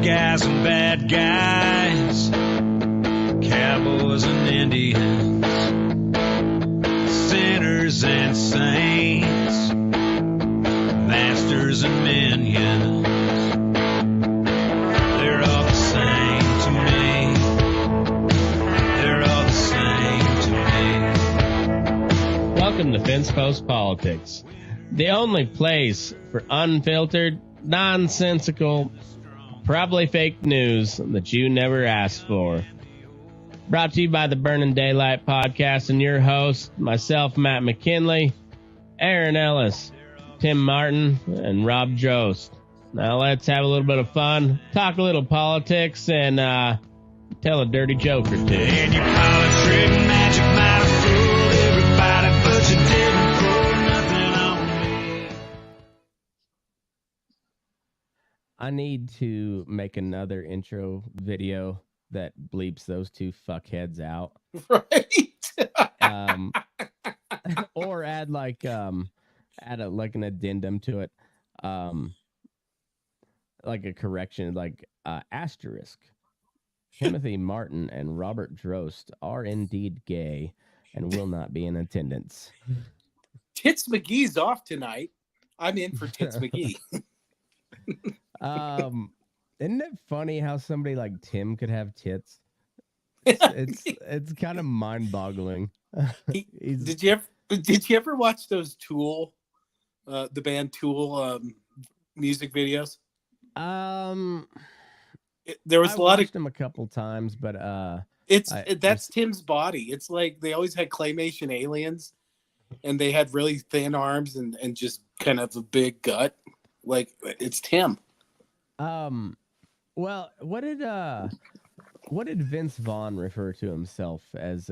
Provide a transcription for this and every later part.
guys and bad guys, cowboys and Indians, sinners and saints, masters and minions. They're all the same to me. They're all the same to me. Welcome to Fence Post Politics, the only place for unfiltered, nonsensical, probably fake news that you never asked for. Brought to you by the Burning Daylight Podcast and your host, myself, Matt McKinley, Aaron Ellis, Tim Martin, and Rob Jost. Now let's have a little bit of fun, talk a little politics, and tell a dirty joke or two. And you call it trick magic, might have fooled everybody, but you didn't pull nothing on me. I need to make another intro video that bleeps those two fuckheads out. Right. Or add like an addendum to it. Like a correction, like asterisk. Timothy Martin and Robert Drost are indeed gay and will not be in attendance. Tits McGee's off tonight. I'm in for Tits McGee. Isn't it funny how somebody like Tim could have tits? It's kind of mind-boggling. Did you ever watch those Tool, the band Tool, music videos? There was a lot of them a couple times, but that's Tim's body. It's like they always had claymation aliens, and they had really thin arms and just kind of a big gut. Like it's Tim. Well, what did Vince Vaughn refer to himself as?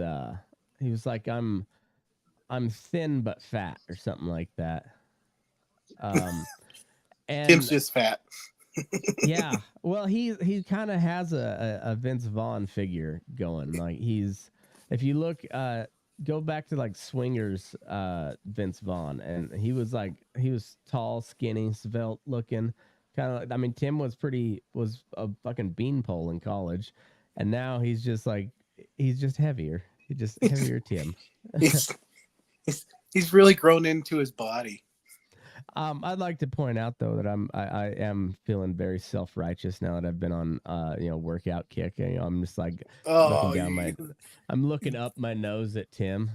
He was like, I'm thin but fat, or something like that. And Tim's just fat. Yeah, well, he kind of has a Vince Vaughn figure going. Like if you look, go back to like Swingers, Vince Vaughn, and he was tall, skinny, svelte looking. Kind of, I mean, Tim was a fucking beanpole in college, and now he's just heavier. He's just heavier Tim. He's really grown into his body. I'd like to point out though that I am feeling very self-righteous now that I've been on workout kick. I'm just like I'm looking up my nose at Tim.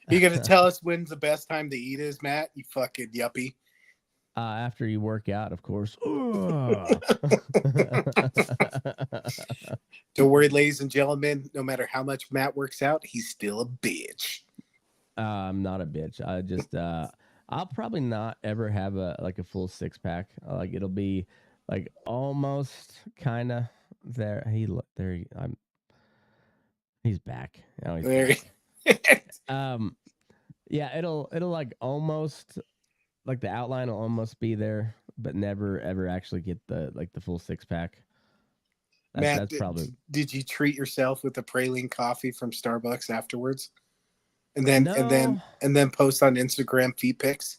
You gonna tell us when's the best time to eat is, Matt? You fucking yuppie. After you work out, of course. Don't worry, ladies and gentlemen. No matter how much Matt works out, he's still a bitch. I'm not a bitch. I just I'll probably not ever have a full six pack. Like it'll be like almost kind of there. He's back. Now he's back. Yeah, it'll like almost. Like the outline will almost be there, but never ever actually get the full six pack. Matt, did you treat yourself with a praline coffee from Starbucks afterwards, and then post on Instagram feet pics?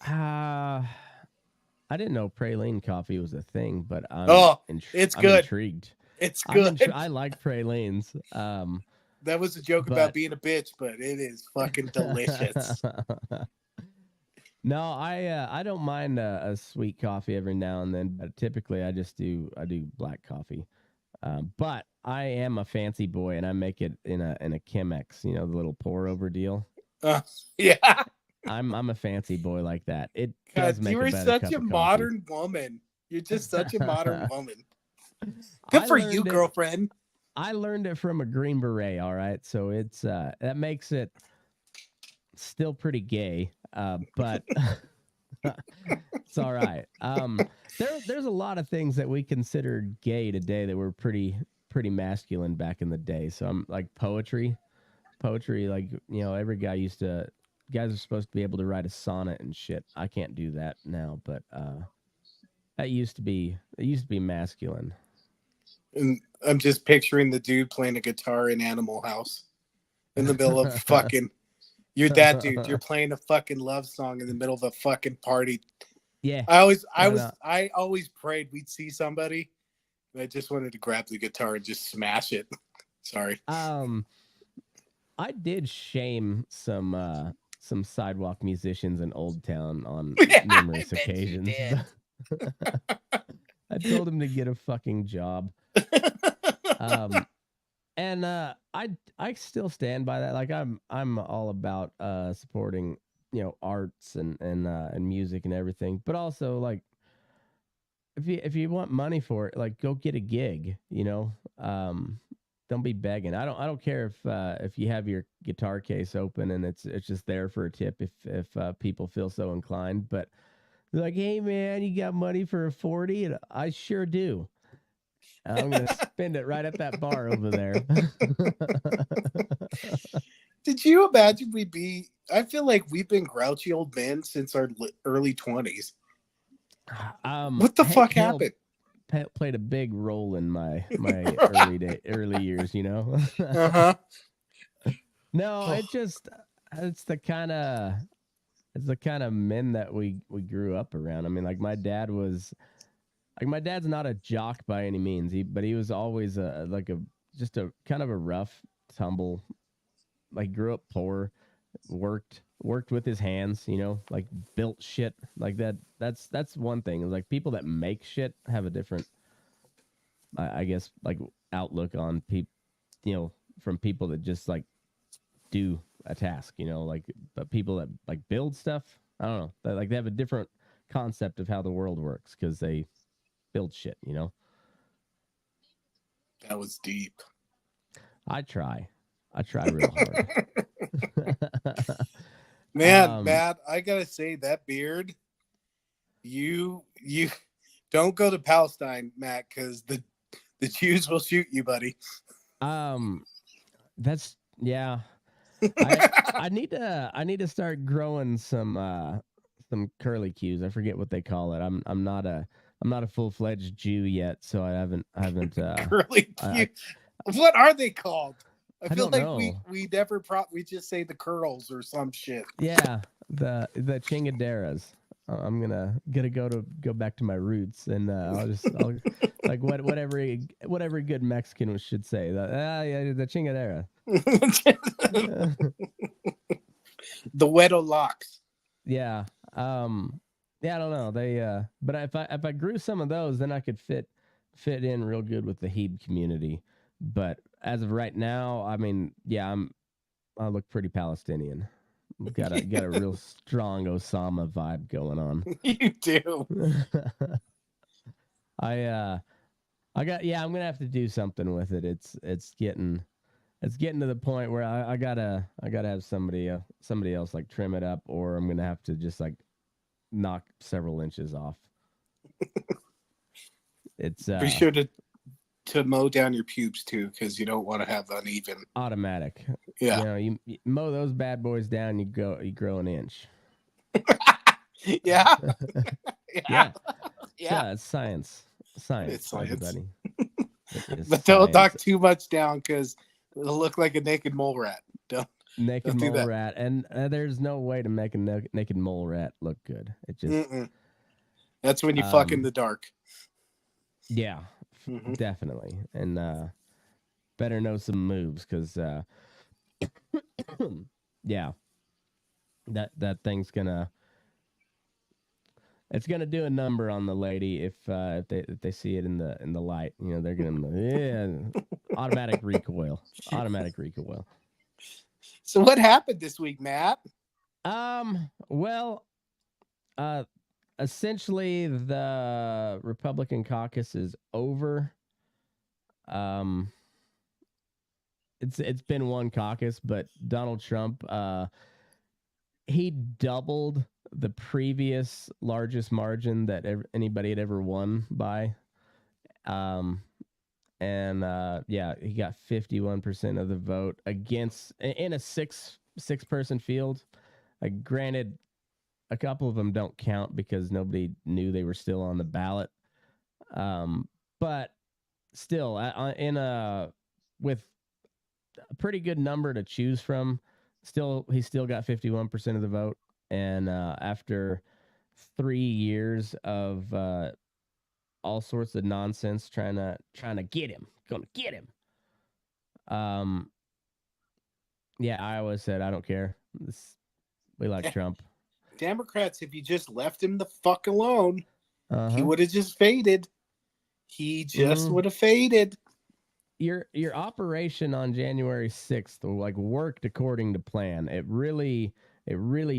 I didn't know praline coffee was a thing, but it's good. I'm intrigued. It's good. I like pralines. That was a joke about being a bitch, but it is fucking delicious. No, I don't mind a sweet coffee every now and then, but typically I do black coffee. But I am a fancy boy, and I make it in a Chemex, the little pour over deal. Yeah, I'm a fancy boy like that. It God, does make you are such a modern woman. You're just such a modern woman. Good for you, girlfriend. I learned it from a Green Beret. All right, so it's that makes it still pretty gay. But it's all right. There's a lot of things that we considered gay today that were pretty masculine back in the day. So I'm like poetry, like, every guy guys are supposed to be able to write a sonnet and shit. I can't do that now, but that used to be masculine. And I'm just picturing the dude playing a guitar in Animal House in the middle of fucking. You're that dude. You're playing a fucking love song in the middle of a fucking party. Yeah. I always prayed we'd see somebody I just wanted to grab the guitar and just smash it. Sorry. I did shame some sidewalk musicians in Old Town on numerous I bet you occasions. did. I told them to get a fucking job. And I still stand by that. Like I'm all about supporting, arts and music and everything. But also, like, if you want money for it, like, go get a gig, don't be begging. I don't care if you have your guitar case open and it's just there for a tip if people feel so inclined. But they're like, hey man, you got money for a 40? And I sure do. I'm gonna spend it right at that bar over there. Did you imagine I feel like we've been grouchy old men since our early 20s. What the fuck happened? Played a big role in my early years, Uh-huh. No, it's the kind of men that we grew up around. I mean, like, my dad's not a jock by any means, but he was always just a kind of a rough tumble. Like, grew up poor, worked with his hands, like, built shit like that. That's one thing. Like, people that make shit have a different, I guess, like, outlook on people, from people that just, like, do a task, like, but people that, like, build stuff, I don't know, they have a different concept of how the world works because they build shit. That was deep. I try real hard. Man, Matt, I gotta say, that beard, you don't go to Palestine, Matt, because the Jews will shoot you, buddy. That's, yeah. I need to start growing some curly cues. I forget what they call it. I'm not a full-fledged Jew yet, so I haven't Curly Q. What are they called? I feel like know. we never we just say the curls or some shit. Yeah, the chingaderas. I'm gonna go back to my roots, and I'll like whatever good Mexican should say. The chingadera. The Wedo locks. Yeah. Yeah, I don't know. But if I grew some of those, then I could fit in real good with the Hebe community. But as of right now, I mean, yeah, I look pretty Palestinian. Got a real strong Osama vibe going on. You do. I'm gonna have to do something with it. It's getting to the point where I gotta have somebody else, like, trim it up, or I'm gonna have to just, like, knock several inches off. It's be sure to mow down your pubes too, because you don't want to have uneven. Automatic. Yeah. You mow those bad boys down, you grow an inch. Yeah. Yeah. It's science. It's science, everybody. But don't knock too much down, because it'll look like a naked mole rat. Naked mole rat, and there's no way to make a naked mole rat look good. It just that's when you fuck in the dark. Yeah, definitely, and better know some moves, because yeah, that thing's gonna do a number on the lady if they see it in the light. They're gonna automatic recoil. So what happened this week, Matt? Well, essentially the Republican caucus is over. It's been one caucus, but Donald Trump, he doubled the previous largest margin that anybody had ever won by. And he got 51% of the vote against in a six person field. Granted, a couple of them don't count because nobody knew they were still on the ballot. But still, with a pretty good number to choose from, he still got 51% of the vote. And after 3 years of all sorts of nonsense trying to get him. Gonna get him. Yeah, Iowa said, I don't care. We like Trump. Democrats, if you just left him the fuck alone, he Uh-huh. would have just faded. He just would have faded. Your operation on January 6th like worked according to plan. It really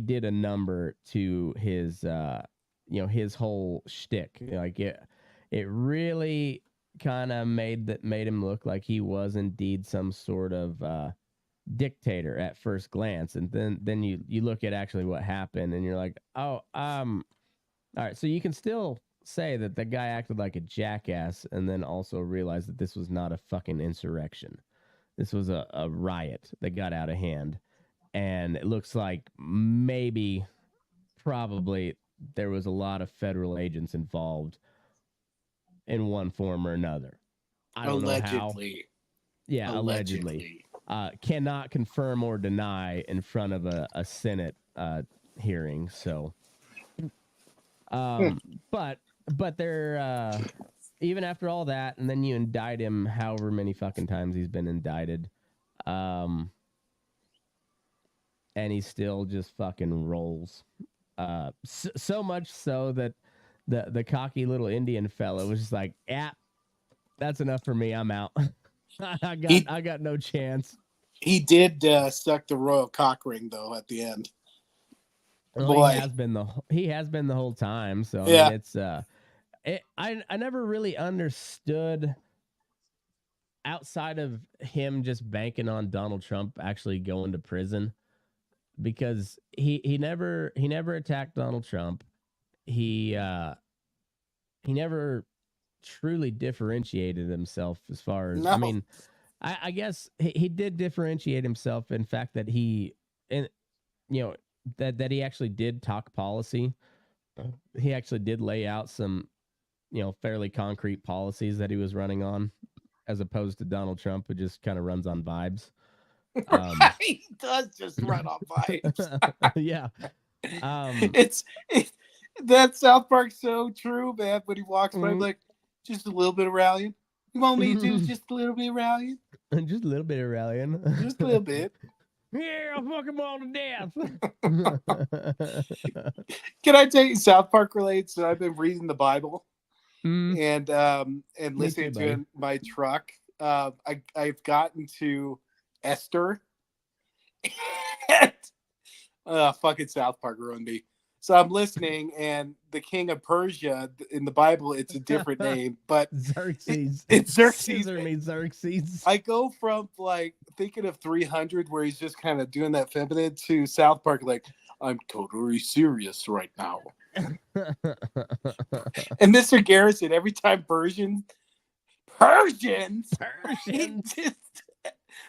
did a number to his his whole shtick. Like it really kind of made him look like he was indeed some sort of dictator at first glance, and then you look at actually what happened, and you're like, oh, all right, so you can still say that the guy acted like a jackass, and then also realize that this was not a fucking insurrection. This was a riot that got out of hand, and it looks like probably there was a lot of federal agents involved in one form or another. I don't know how. Yeah, allegedly. Cannot confirm or deny in front of a Senate hearing. So, but they're even after all that, and then you indict him however many fucking times he's been indicted, and he still just fucking rolls. So much so that the cocky little Indian fellow was just like, yeah, that's enough for me. I'm out. I got no chance. He did suck the royal cock ring though at the end. Well, Boy. he has been the whole time. So yeah. I mean, it's I never really understood outside of him just banking on Donald Trump actually going to prison, because he never attacked Donald Trump. He never truly differentiated himself as far as, No. I mean, I guess he did differentiate himself in fact that he, and that he actually did talk policy. He actually did lay out some, fairly concrete policies that he was running on, as opposed to Donald Trump, who just kind of runs on vibes. He does just run on vibes. Yeah. That South Park's so true, man. When he walks by, I'm like, just a little bit of rallying. You want me to do just a little bit of rallying? Just a little bit of rallying. Just a little bit. Yeah, I'll fuck them all to death. Can I tell you, South Park relates? I've been reading the Bible and listening to it in my truck. I've gotten to Esther. Fucking South Park ruined me. So I'm listening, and the king of Persia in the Bible, it's a different name, but Xerxes. It's Xerxes. Xerxes. I go from like thinking of 300, where he's just kind of doing that feminine, to South Park, like, I'm totally serious right now. And Mr. Garrison, every time Persians,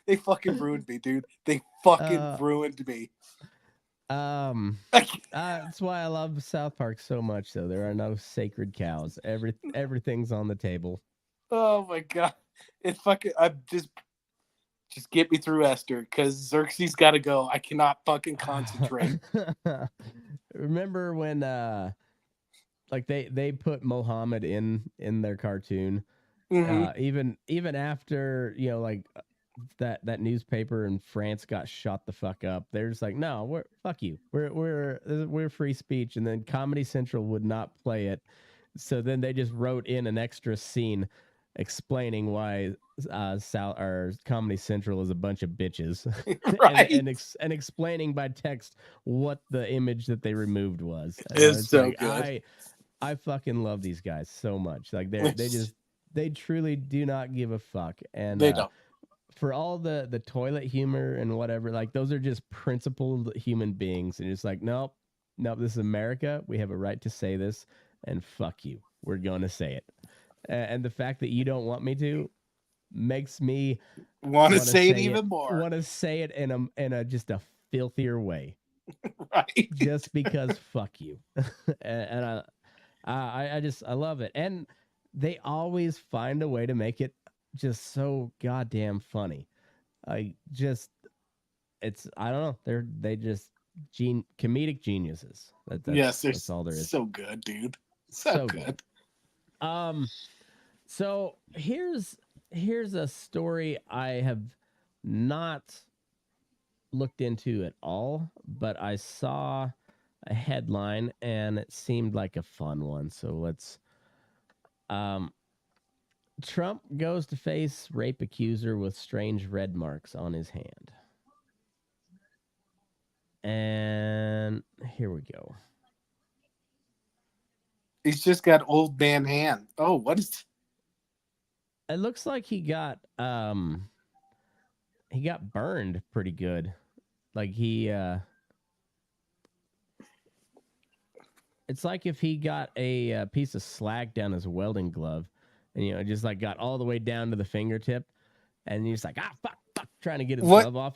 they fucking ruined me, dude. They fucking ruined me. That's why I love South Park so much, though. There are no sacred cows. Everything's on the table. Oh my god. It fucking, I'm just get me through Esther, because Xerxes gotta go. I cannot fucking concentrate. Remember when like they put Mohammed in their cartoon? Even after, like that newspaper in France got shot the fuck up, they're just like, no, fuck you. We're free speech, and then Comedy Central would not play it. So then they just wrote in an extra scene explaining why Comedy Central is a bunch of bitches. Right. and explaining by text what the image that they removed was. It's so like, good. I fucking love these guys so much. Like they truly do not give a fuck. And they don't. For all the toilet humor and whatever, like, those are just principled human beings, and it's like, nope, this is America. We have a right to say this, and fuck you. We're going to say it. And the fact that you don't want me to makes me want to say it even more. Want to say it in a just a filthier way. Right. Just because fuck you. and I love it. And they always find a way to make it just so goddamn funny. I don't know. They just comedic geniuses. That's all there is. So good, dude. So good. So here's a story I have not looked into at all, but I saw a headline and it seemed like a fun one. So let's Trump goes to face rape accuser with strange red marks on his hand. And here we go. He's just got old man hand. Oh, what is? It looks like he got burned pretty good. Like he it's like if he got a piece of slag down his welding glove and just like got all the way down to the fingertip and he's like fuck trying to get his glove off.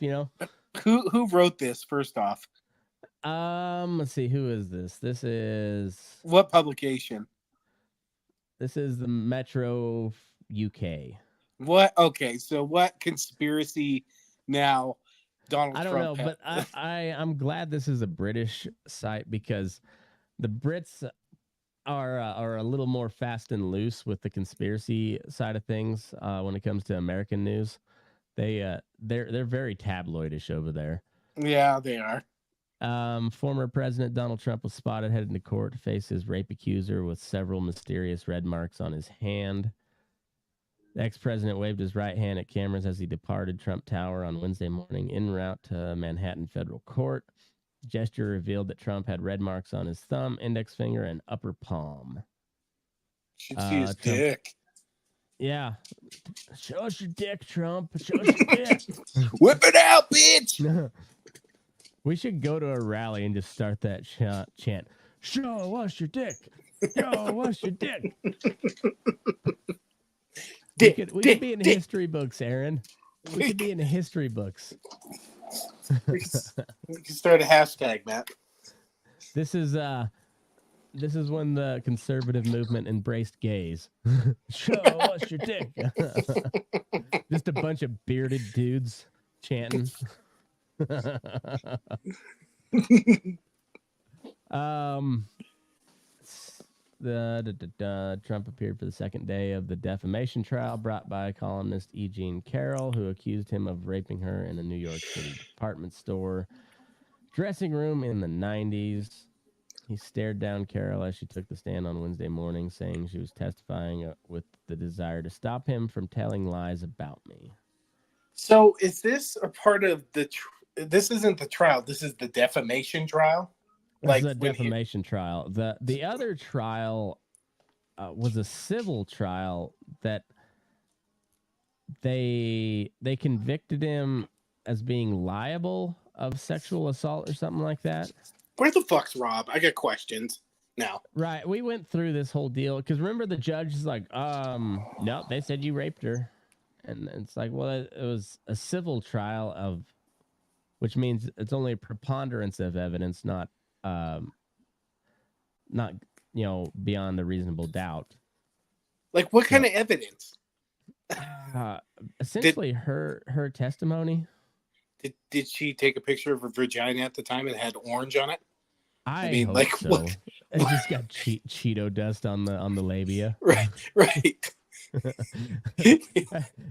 Who wrote this first off? Let's see, who is this? This is what publication? This is the Metro UK. What? Okay, so what conspiracy now? Donald Trump. I don't know, but I'm glad this is a British site because the Brits are a little more fast and loose with the conspiracy side of things when it comes to American news. They're very tabloidish over there. Yeah, they are. Former President Donald Trump was spotted heading to court to face his rape accuser with several mysterious red marks on his hand. The ex-president waved his right hand at cameras as he departed Trump Tower on Wednesday morning en route to Manhattan Federal Court. The gesture revealed that Trump had red marks on his thumb, index finger, and upper palm. Should see his dick. Yeah. Show us your dick, Trump. Show us your dick. Whip it out, bitch. We should go to a rally and just start that chant. Show us your dick. Show us your dick. We could be in history books, Aaron. We could be in history books. We can start a hashtag, Matt. This is when the conservative movement embraced gays. Show us your dick. Just a bunch of bearded dudes chanting. Trump appeared for the second day of the defamation trial brought by columnist E. Jean Carroll, who accused him of raping her in a New York City department store dressing room in the 90s. He stared down Carroll as she took the stand on Wednesday morning, saying she was testifying with the desire to stop him from telling lies about me. So is this a part of the... this isn't the trial. This is the defamation trial? This is a defamation trial. The other trial was a civil trial that they convicted him as being liable of sexual assault or something like that. Where the fuck's Rob? I got questions now. Right. We went through this whole deal because remember the judge is like, no, they said you raped her. And it's like, well, it was a civil trial which means it's only a preponderance of evidence, not beyond the reasonable doubt. Like what kind of evidence? Essentially her testimony. Did she take a picture of her vagina at the time and had orange on it? I mean, like so. What? It just got Cheeto dust on the labia. Right.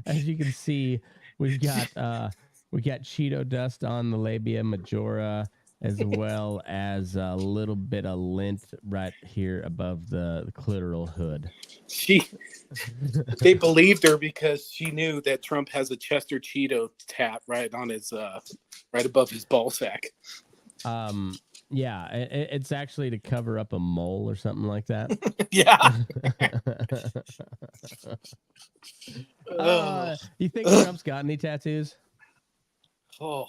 As you can see, we got Cheeto dust on the labia majora, as well as a little bit of lint right here above the clitoral hood. They believed her because she knew that Trump has a Chester Cheeto tat right on his right above his ball sack. Yeah, it's actually to cover up a mole or something like that. Yeah. You think Trump's got any tattoos? Oh,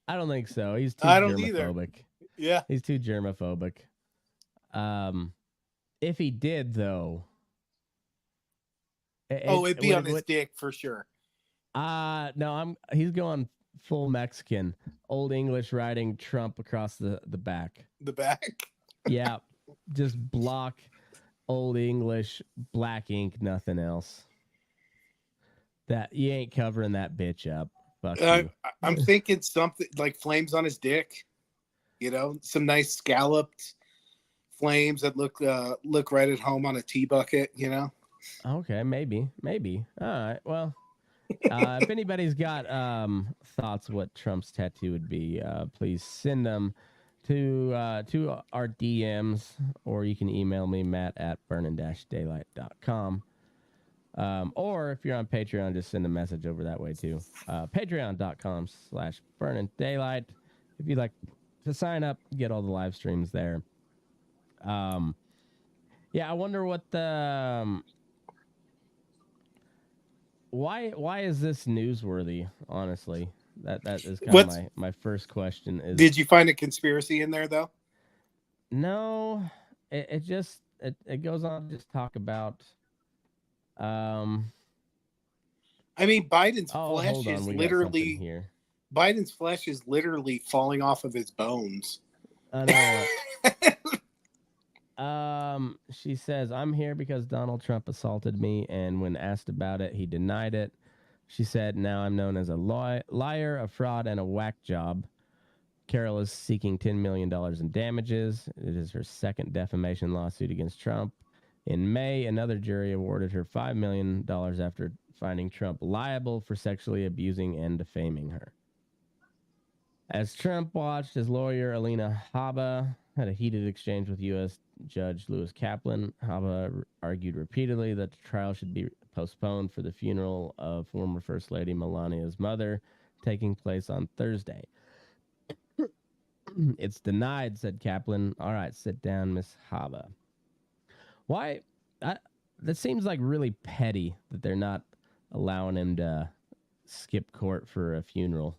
I don't think so. He's too germophobic. Either. Yeah, he's too germophobic. If he did, though, it'd be on his dick for sure. No, he's going full Mexican, Old English writing Trump across the back. The back? Yeah, just block Old English, black ink, nothing else. That you ain't covering that bitch up. Fuck you. I'm thinking something like flames on his dick. Some nice scalloped flames that look right at home on a tea bucket, you know. Okay, maybe. All right. Well, if anybody's got thoughts what Trump's tattoo would be, please send them to our DMs, or you can email me, Matt at burning-daylight.com. Or if you're on Patreon, just send a message over that way too. Patreon.com/burning-daylight. If you'd like to sign up, get all the live streams there. Yeah, I wonder what the why is this newsworthy? Honestly, that is kind of my first question. Is did you find a conspiracy in there though? No, it just it goes on to just talk about. I mean, Biden's flesh is literally here. Biden's flesh is literally falling off of his bones. I know. She says, "I'm here because Donald Trump assaulted me, and when asked about it, he denied it." She said, "Now I'm known as a liar, a fraud, and a whack job." Carol is seeking $10 million in damages. It is her second defamation lawsuit against Trump. In May, another jury awarded her $5 million after finding Trump liable for sexually abusing and defaming her. As Trump watched, his lawyer, Alina Habba, had a heated exchange with U.S. Judge Lewis Kaplan. Habba argued repeatedly that the trial should be postponed for the funeral of former First Lady Melania's mother, taking place on Thursday. It's denied, said Kaplan. All right, sit down, Miss Habba. Why? That seems like really petty that they're not allowing him to skip court for a funeral,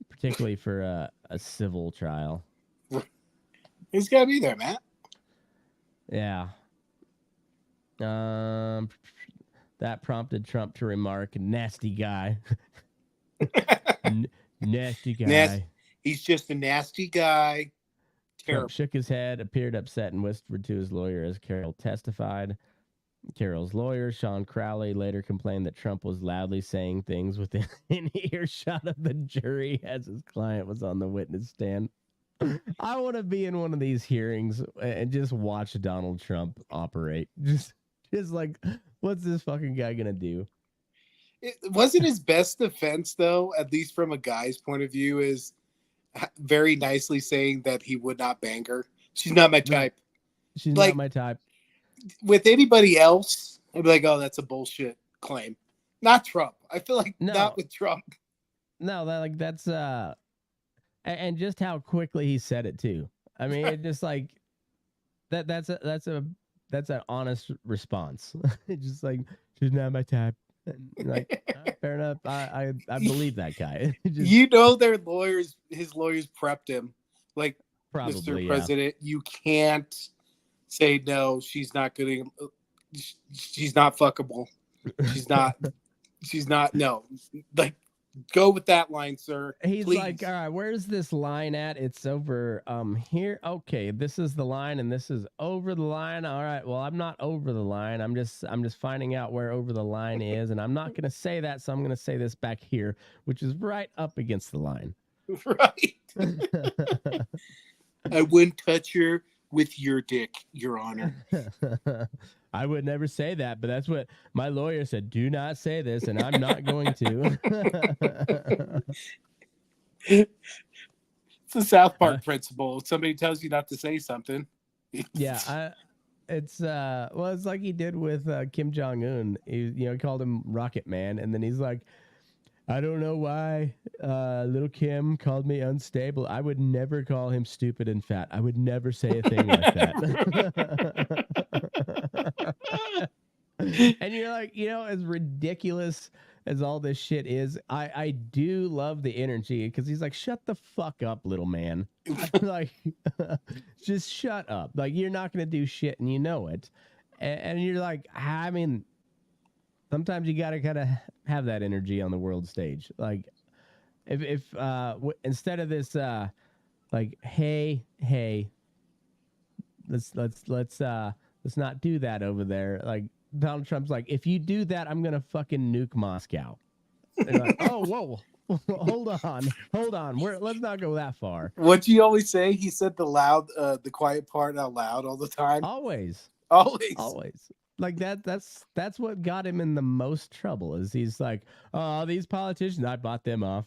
particularly for a civil trial. He's got to be there, Matt. Yeah. That prompted Trump to remark, "Nasty guy." Nasty guy. He's just a nasty guy. Terrible. Trump shook his head, appeared upset, and whispered to his lawyer as Carol testified. Carol's lawyer, Sean Crowley, later complained that Trump was loudly saying things within earshot of the jury as his client was on the witness stand. I want to be in one of these hearings and just watch Donald Trump operate. Just like, what's this fucking guy gonna do? It wasn't his best defense, though, at least from a guy's point of view, is very nicely saying that he would not bang her. She's not my type. She's not my type. With anybody else, I'd be like, oh, that's a bullshit claim. Not Trump. I feel like not with Trump. No, that's and just how quickly he said it too. I mean, it just like that's an honest response. It's just like, she's not my type. Like, fair enough. I believe that guy. Their lawyers, his lawyers prepped him. Like, probably, Mr. President, you can't say no. She's not good. She's not fuckable. She's not. No, like, go with that line, sir. He's please. Like, all right, where's this line at? It's over here. Okay, this is the line, and this is over the line. All right, well, I'm not over the line. I'm just finding out where over the line is, and I'm not gonna say that, so I'm gonna say this back here, which is right up against the line. Right. I wouldn't touch her with your dick, Your Honor. I would never say that, but that's what my lawyer said. Do not say this, and I'm not going to. It's the South Park principle. If somebody tells you not to say something. Yeah, it's like he did with Kim Jong-un. He called him Rocket Man, and then he's like, I don't know why little Kim called me unstable. I would never call him stupid and fat. I would never say a thing like that. And you're like, as ridiculous as all this shit is, I do love the energy, because he's like, shut the fuck up, little man. Like, just shut up. Like, you're not going to do shit, and you know it. And you're like, I mean, sometimes you got to kind of have that energy on the world stage. Like, if instead of this, like, hey, let's not do that over there. Like, Donald Trump's like, if you do that, I'm gonna fucking nuke Moscow. They're like, oh, whoa, hold on. Let's not go that far. What do you always say? He said the quiet part out loud all the time. Always. Like that's what got him in the most trouble. Is he's like, oh, these politicians, I bought them off.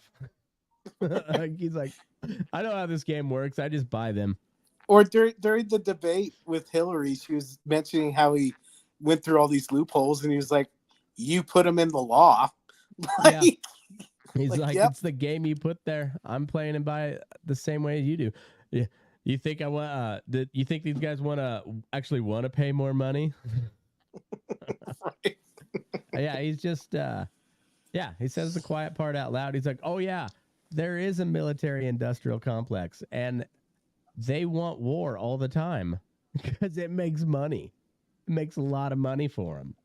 Like, he's like, I know how this game works. I just buy them. Or during the debate with Hillary, she was mentioning how he went through all these loopholes, and he was like, "You put them in the law." Yeah. He's like, yep. It's the game you put there. I'm playing it by the same way as you do. Yeah. You think I want? You think these guys want to pay more money? Right. Yeah, he's just he says the quiet part out loud. He's like, oh yeah, there is a military industrial complex, and they want war all the time because it makes money. It makes a lot of money for them.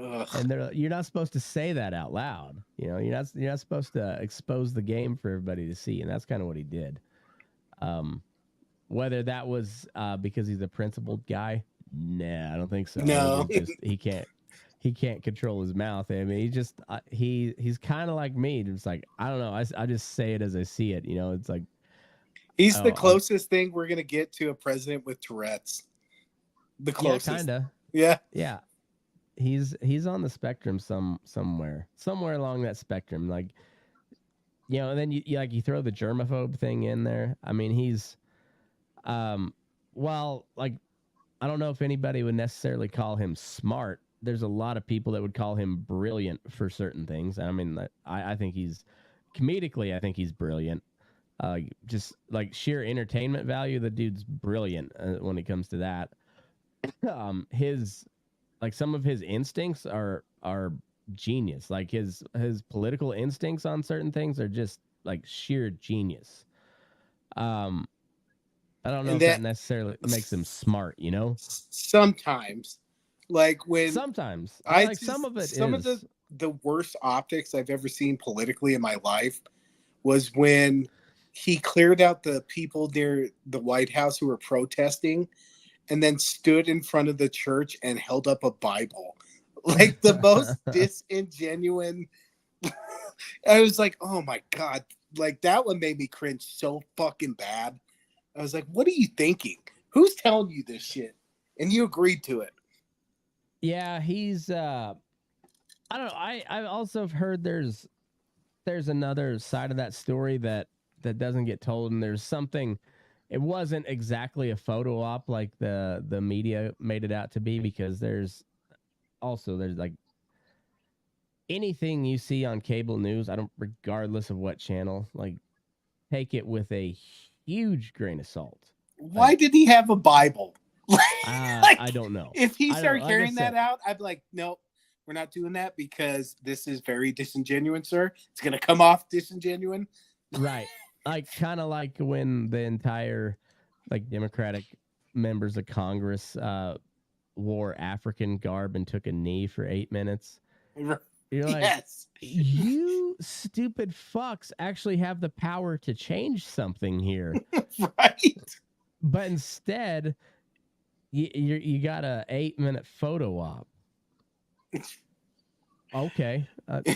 Ugh. And you're not supposed to say that out loud. You know, you're not supposed to expose the game for everybody to see, and that's kind of what he did. Whether that was because he's a principled guy, nah, I don't think so. No, he can't control his mouth. I mean, he's kind of like me. Just like, I don't know. I just say it as I see it. You know, it's like he's the closest thing we're gonna get to a president with Tourette's. The closest, yeah, kinda. Yeah. He's on the spectrum somewhere along that spectrum. Like, you know, and then you throw the germaphobe thing in there. I mean, he's like, I don't know if anybody would necessarily call him smart. There's a lot of people that would call him brilliant for certain things. I mean, I think he's comedically, I think he's brilliant. Just like sheer entertainment value, the dude's brilliant when it comes to that. Some of his instincts are genius. Like his political instincts on certain things are just like sheer genius. I don't know if that necessarily makes him smart, you know? Sometimes. Like when sometimes some of the worst optics I've ever seen politically in my life was when he cleared out the people near the White House who were protesting and then stood in front of the church and held up a Bible. Like the most disingenuous. I was like, oh my God. Like that one made me cringe so fucking bad. I was like, what are you thinking? Who's telling you this shit? And you agreed to it. Yeah, he's I don't know. I also have heard there's another side of that story that doesn't get told, and there's something. It wasn't exactly a photo op like the media made it out to be, because there's like anything you see on cable news, regardless of what channel, like take it with a huge grain of salt. Why did he have a Bible? I don't know. If he started carrying that out, I'd be like, nope, we're not doing that because this is very disingenuous, sir. It's going to come off disingenuous. Right. Like kind of like when the entire like Democratic members of Congress wore African garb and took a knee for 8 minutes. You're like, yes. You stupid fucks actually have the power to change something here. Right. But instead, you got a 8-minute photo op. Okay.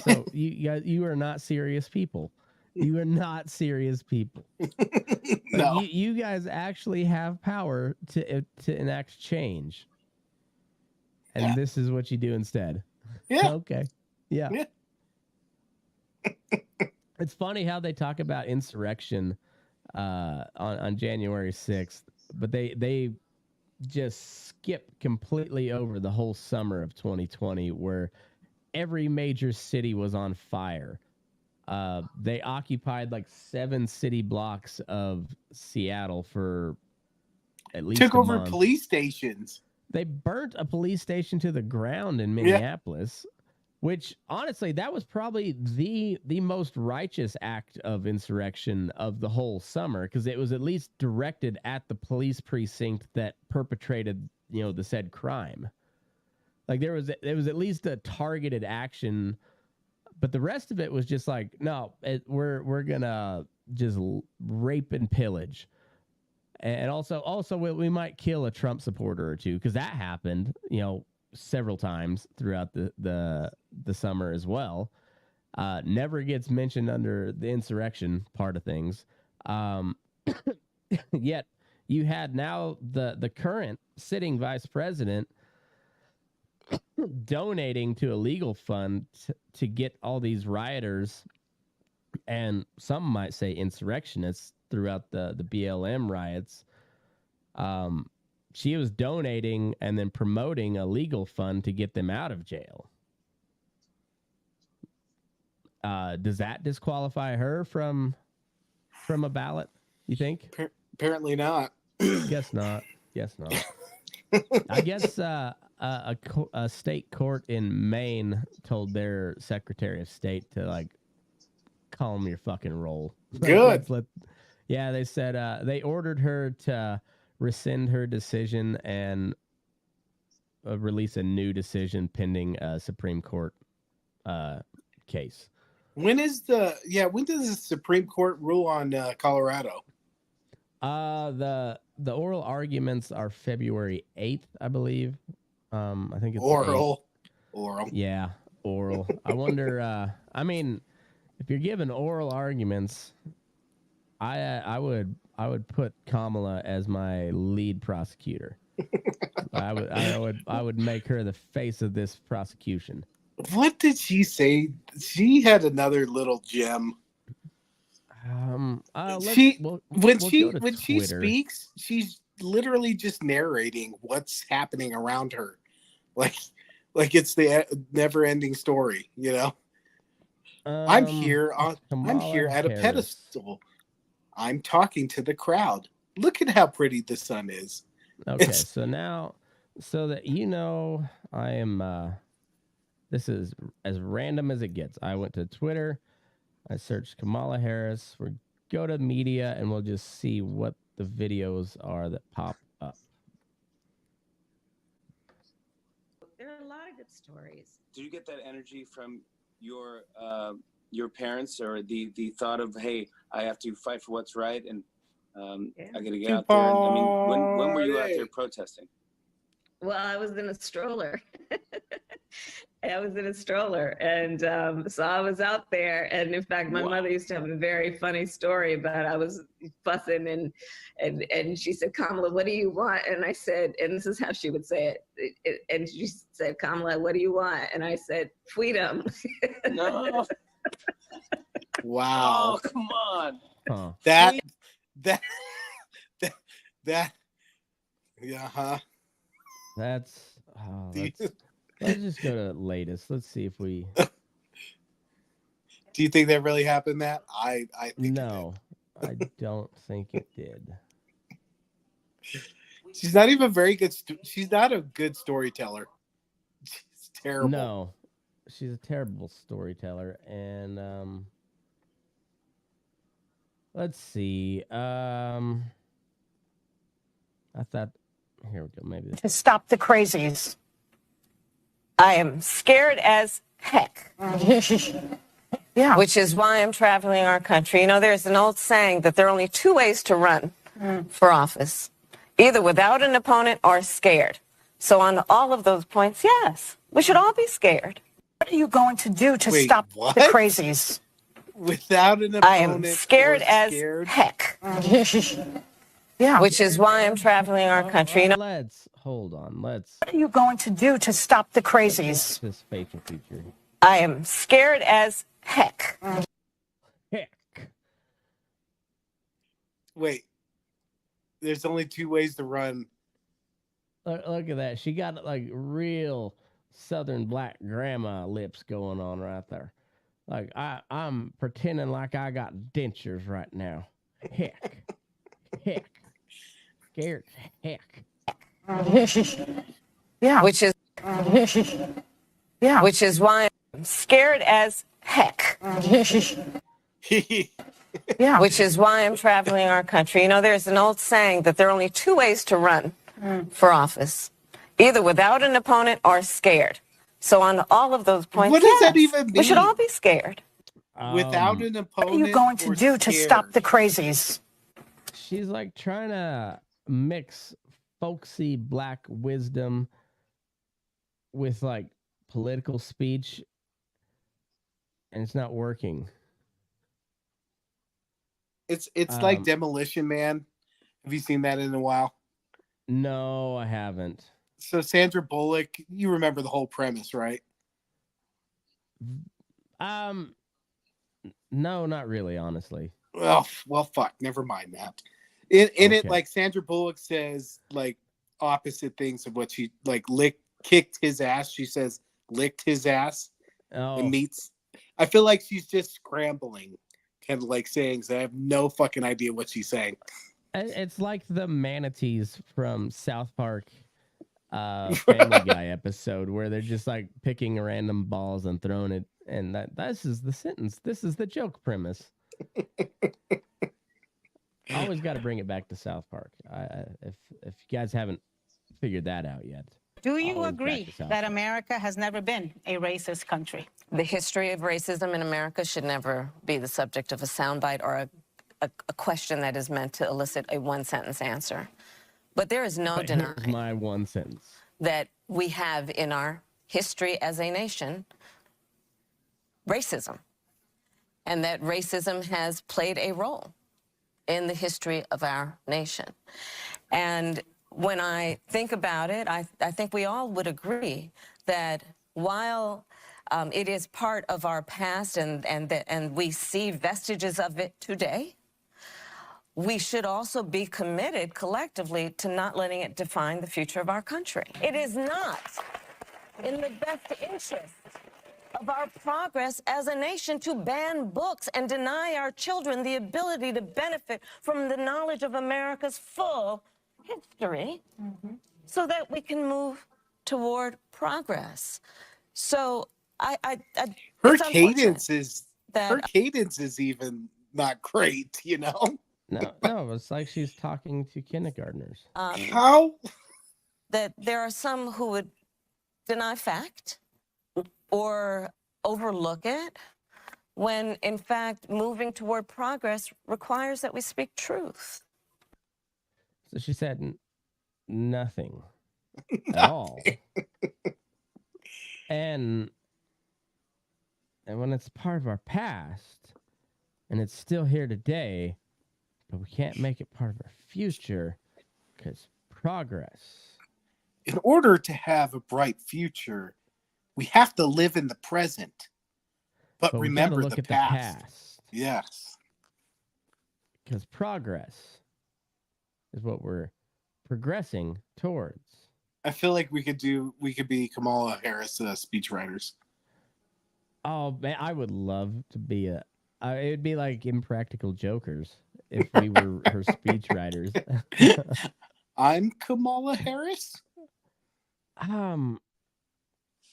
So you are not serious people. You are not serious people. No. You guys actually have power to enact change. And this is what you do instead. Yeah. Okay. Yeah. It's funny how they talk about insurrection on January 6th, but they just skip completely over the whole summer of 2020 where every major city was on fire. They occupied like 7 city blocks of Seattle for at least took a over month. Police stations. They burnt a police station to the ground in Minneapolis, which honestly, that was probably the most righteous act of insurrection of the whole summer, because it was at least directed at the police precinct that perpetrated, the said crime. Like there was at least a targeted action. But the rest of it was just like, no, we're gonna just rape and pillage, and also we might kill a Trump supporter or two, because that happened, several times throughout the summer as well. Never gets mentioned under the insurrection part of things. Yet you had now the current sitting vice president donating to a legal fund to get all these rioters, and some might say insurrectionists, throughout the BLM riots. She was donating and then promoting a legal fund to get them out of jail. Does that disqualify her from a ballot, you think? Apparently not. Guess not. I guess a state court in Maine told their Secretary of State to like calm your fucking roll. Good. Yeah, they said they ordered her to rescind her decision and release a new decision pending a Supreme Court case. When does the Supreme Court rule on Colorado? The oral arguments are February 8th, I believe. I think it's oral. Yeah, oral. I wonder. I mean, if you're given oral arguments, I would put Kamala as my lead prosecutor. I would make her the face of this prosecution. What did she say? She had another little gem. When she speaks, she's literally just narrating what's happening around her, like it's the never-ending story. You know, I'm here at a pedestal. I'm talking to the crowd. Look at how pretty the sun is. Okay, so now, so that you know, I am. This is as random as it gets. I went to Twitter. I searched Kamala Harris. We go to media, and we'll just see what the videos are that pop up. There are a lot of good stories. Did you get that energy from your parents, or the thought of, hey, I have to fight for what's right, and I got to get out there? I mean, when were you out there protesting? Well, I was in a stroller. And so I was out there. And in fact, my mother used to have a very funny story about I was fussing and she said, Kamala, what do you want? And I said, and this is how she would say it. And she said, Kamala, what do you want? And I said, freedom. No. Wow. Oh, come on. Huh. That. Yeah, huh? Let's just go to latest. Let's see if we. Do you think that really happened, Matt? I think no, I don't think it did. She's not even very good. She's not a good storyteller. She's terrible. No, she's a terrible storyteller. And let's see. I thought. Here we go. Maybe to stop the crazies. I am scared as heck. Yeah. Which is why I'm traveling our country. You know, there's an old saying that there are only two ways to run for office. Either without an opponent or scared. So on all of those points, yes, we should all be scared. What are you going to do to stop the crazies? Without an opponent, I am scared as heck. Yeah. Which is why I'm traveling our country. You know, let's hold on. What are you going to do to stop the crazies? This facial feature. I am scared as heck. Heck. Wait. There's only two ways to run. Look at that. She got like real Southern black grandma lips going on right there. Like I'm pretending like I got dentures right now. Heck. Heck. Scared heck. Yeah. Which is why I'm scared as heck. Yeah. Which is why I'm traveling our country. You know, there's an old saying that there are only two ways to run for office. Either without an opponent or scared. So on all of those points, what does that even mean? We should all be scared. Without an opponent. What are you going to do to stop the crazies? She's like trying to mix folksy black wisdom with like political speech and it's not working. It's like Demolition Man. Have you seen that in a while? No, I haven't. So Sandra Bullock, you remember the whole premise, right? No, not really, honestly. Well, fuck. Never mind that. In it, like Sandra Bullock says, like opposite things of what she like kicked his ass. She says licked his ass. And meets. I feel like she's just scrambling, kind of like saying, I have no fucking idea what she's saying. It's like the manatees from South Park Family Guy episode where they're just like picking random balls and throwing it, and this is the sentence. This is the joke premise. Always got to bring it back to South Park. If you guys haven't figured that out yet. Do you agree that America has never been a racist country? The history of racism in America should never be the subject of a soundbite or a question that is meant to elicit a one-sentence answer. But there is no denying my one sentence that we have in our history as a nation racism, and that racism has played a role in the history of our nation. And when I think about it, I think we all would agree that while it is part of our past and we see vestiges of it today, we should also be committed collectively to not letting it define the future of our country. It is not in the best interest of our progress as a nation to ban books and deny our children the ability to benefit from the knowledge of America's full history so that we can move toward progress. So her cadence is even not great, you know? No, it's like she's talking to kindergartners. How? That there are some who would deny fact or overlook it when, in fact, moving toward progress requires that we speak truth. So she said nothing at all. And when it's part of our past and it's still here today, but we can't make it part of our future because progress. In order to have a bright future, we have to live in the present, but remember look the at past. the past. Yes. Because progress is what we're progressing towards. I feel like we could be Kamala Harris speechwriters. Oh man, I would love to be it would be like Impractical Jokers if we were her speechwriters. I'm Kamala Harris.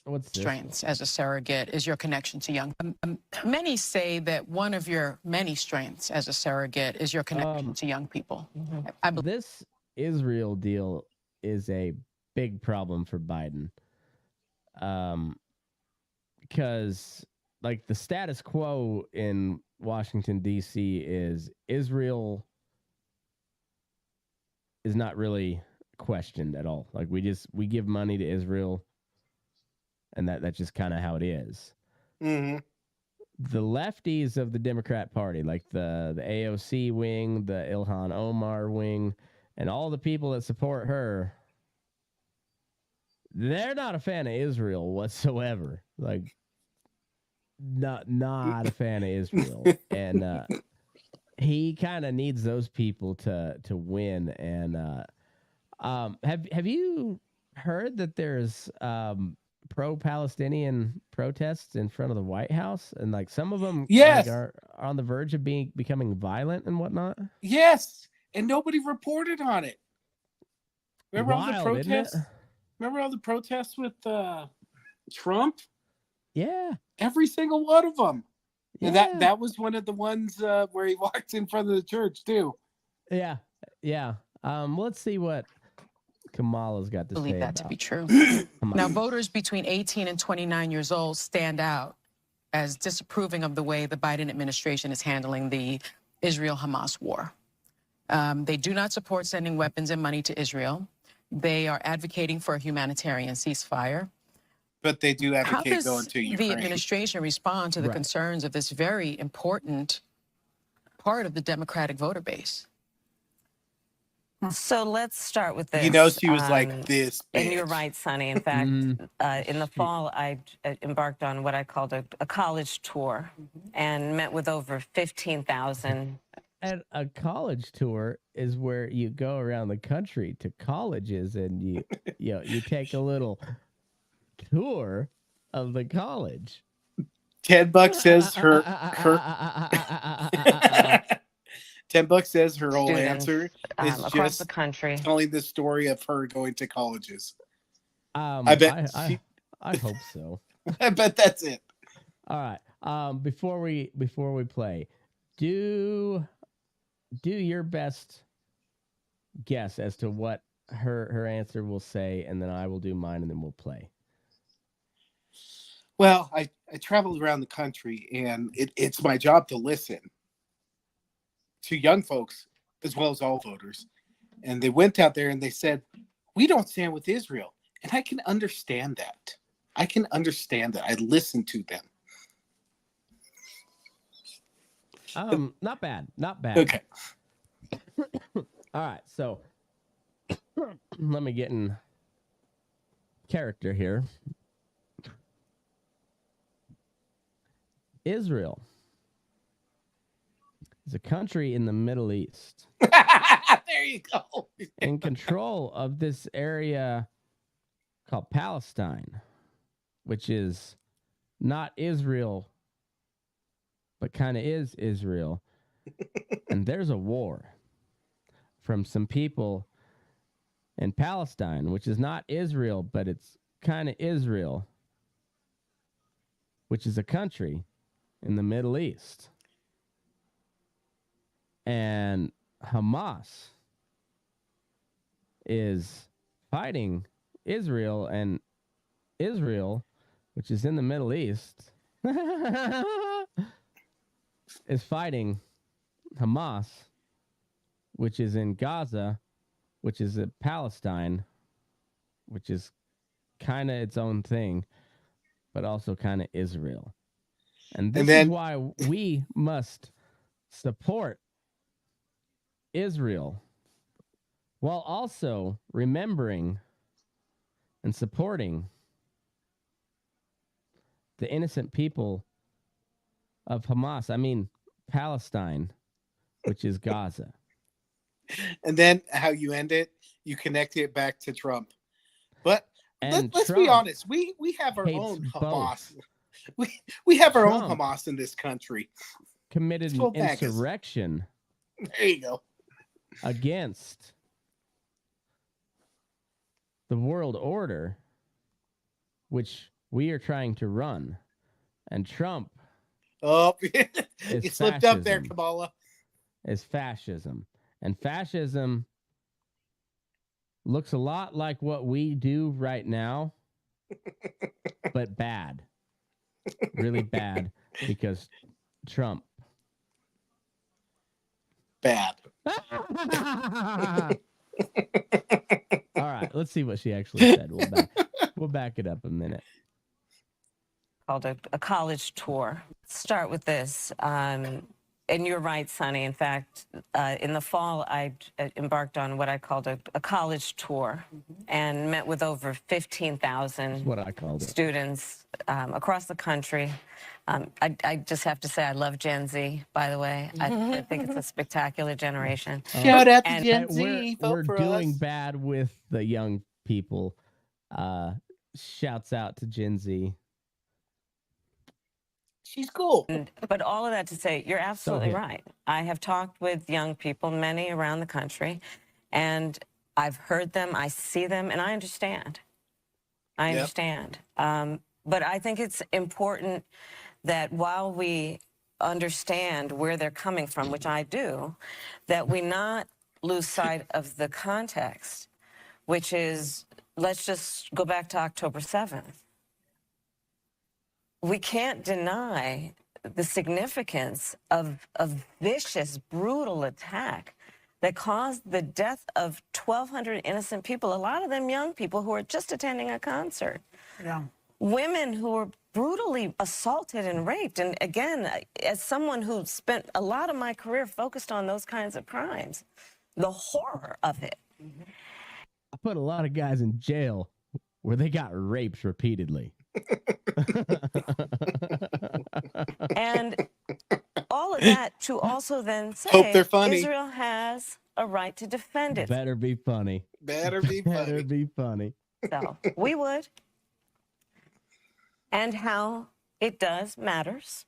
What's this? Strengths as a surrogate is your connection to young. Many say that one of your many strengths as a surrogate is your connection to young people. This Israel deal is a big problem for Biden. Because like the status quo in Washington, D.C. is Israel is not really questioned at all. Like we give money to Israel, and that's just kind of how it is. Mm-hmm. The lefties of the Democrat Party, like the AOC wing, the Ilhan Omar wing, and all the people that support her, they're not a fan of Israel whatsoever. Like, not a fan of Israel. And he kind of needs those people to win. And have you heard that there's pro-Palestinian protests in front of the White House, and like some of them are on the verge of becoming violent and whatnot? Yes, and nobody reported on it. Remember all the Wild, protests? Remember all the protests with Trump? Yeah, every single one of them. Yeah. And that was one of the ones where he walked in front of the church too. Yeah. Let's see what Kamala's got to say. Believe that to be true. Now, voters between 18 and 29 years old stand out as disapproving of the way the Biden administration is handling the Israel-Hamas war. They do not support sending weapons and money to Israel. They are advocating for a humanitarian ceasefire. But they do How advocate does going to the Ukraine. administration respond to the concerns of this very important part of the Democratic voter base? So let's start with this. You know, she was like this And bitch. you're right, Sonny. In fact, in the fall, I embarked on what I called a college tour and met with over 15,000. And a college tour is where you go around the country to colleges and you take a little tour of the college. $10 says her $10 says her whole answer is across just the country telling the story of her going to colleges. I bet. I hope so. I bet that's it. All right. Before we play, do your best guess as to what her answer will say, and then I will do mine, and then we'll play. Well, I traveled around the country, and it's my job to listen to young folks as well as all voters. And they went out there and they said, we don't stand with Israel. And I can understand that. I listened to them. Not bad. Not bad. Okay. All right. So let me get in character here. Israel is a country in the Middle East. There you go. In control of this area called Palestine, which is not Israel, but kind of is Israel. And there's a war from some people in Palestine, which is not Israel, but it's kind of Israel, which is a country in the Middle East. And Hamas is fighting Israel, and Israel, which is in the Middle East, is fighting Hamas, which is in Gaza, which is in Palestine, which is kind of its own thing, but also kind of Israel. And this is why we must support Israel while also remembering and supporting the innocent people of Hamas. I mean, Palestine, which is Gaza. And then how you end it, you connect it back to Trump. But let's Trump be honest, we have our own Hamas. We have our own Hamas in this country. Committed an insurrection. There you go. Against the world order, which we are trying to run. And Trump you slipped up there, Kamala. Is fascism. And fascism looks a lot like what we do right now, but bad. Really bad, because Trump. Bad. All right, let's see what she actually said. We'll back it up a minute. Called a college tour. Start with this. And you're right, Sonny. In fact, in the fall, I embarked on what I called a college tour and met with over 15,000 students across the country. I just have to say I love Gen Z, by the way. I think it's a spectacular generation. Shout out to Gen Z. We're doing bad with the young people. Shouts out to Gen Z. She's cool. But all of that to say, you're absolutely right. I have talked with young people, many around the country, and I've heard them, I see them, and I understand. I understand. But I think it's important that while we understand where they're coming from, which I do, that we not lose sight of the context, which is, let's just go back to October 7th. We can't deny the significance of a vicious, brutal attack that caused the death of 1,200 innocent people, a lot of them young people who are just attending a concert. Yeah. women who were brutally assaulted and raped. And again, as someone who spent a lot of my career focused on those kinds of crimes, the horror of it. I put a lot of guys in jail where they got raped repeatedly. And all of that to also then say, Hope they're funny. Israel has a right to defend it. Better be funny. Better be funny. Better be funny. So we would. And how it does matters.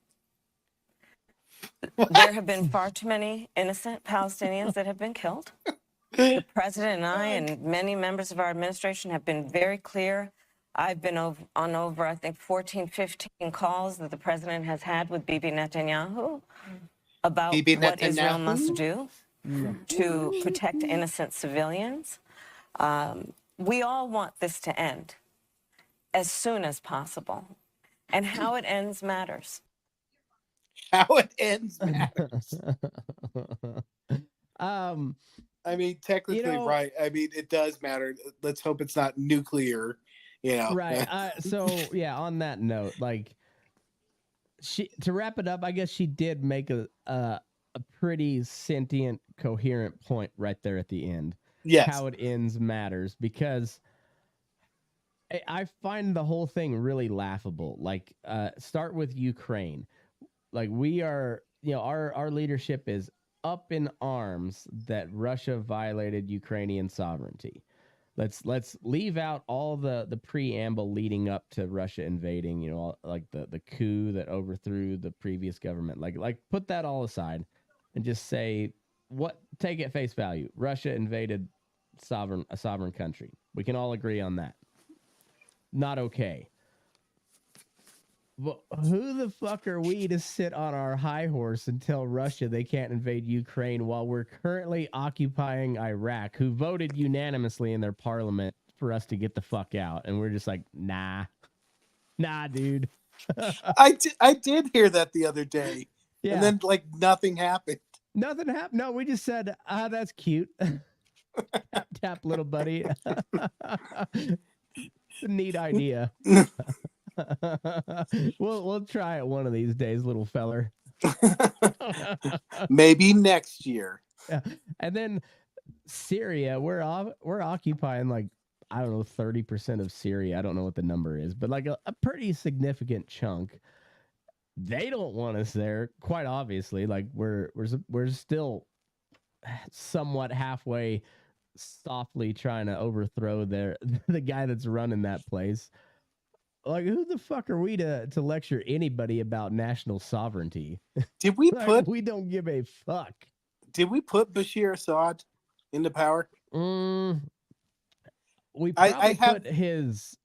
There have been far too many innocent Palestinians that have been killed. The president and I and many members of our administration have been very clear. I've been on over, I think, 14, 15 calls that the president has had with Bibi Netanyahu about what Israel must do to protect innocent civilians. We all want this to end as soon as possible. And how it ends matters. How it ends matters. I mean, technically, right. I mean, it does matter. Let's hope it's not nuclear, Right. So, yeah, on that note, like, to wrap it up, I guess she did make a pretty sentient, coherent point right there at the end. Yes. How it ends matters, because I find the whole thing really laughable. Like, start with Ukraine. Like, we are, our leadership is up in arms that Russia violated Ukrainian sovereignty. Let's leave out all the preamble leading up to Russia invading, like the coup that overthrew the previous government. Like put that all aside and just say, take at face value. Russia invaded a sovereign country. We can all agree on that. Not okay. But who the fuck are we to sit on our high horse and tell Russia they can't invade Ukraine while we're currently occupying Iraq, who voted unanimously in their parliament for us to get the fuck out? And we're just like, nah, dude. I did hear that the other day. Yeah. And then, like, nothing happened. Nothing happened. No, we just said, that's cute. tap, little buddy. Neat idea. We'll try it one of these days, little feller. Maybe next year. Yeah. And then Syria, we're occupying, like, I don't know, 30% of Syria. I don't know what the number is, but like a pretty significant chunk. They don't want us there, quite obviously. Like, we're still somewhat halfway softly trying to overthrow the guy that's running that place. Like, who the fuck are we to lecture anybody about national sovereignty? Did we we don't give a fuck. Did we put Bashir Assad into power? We probably put his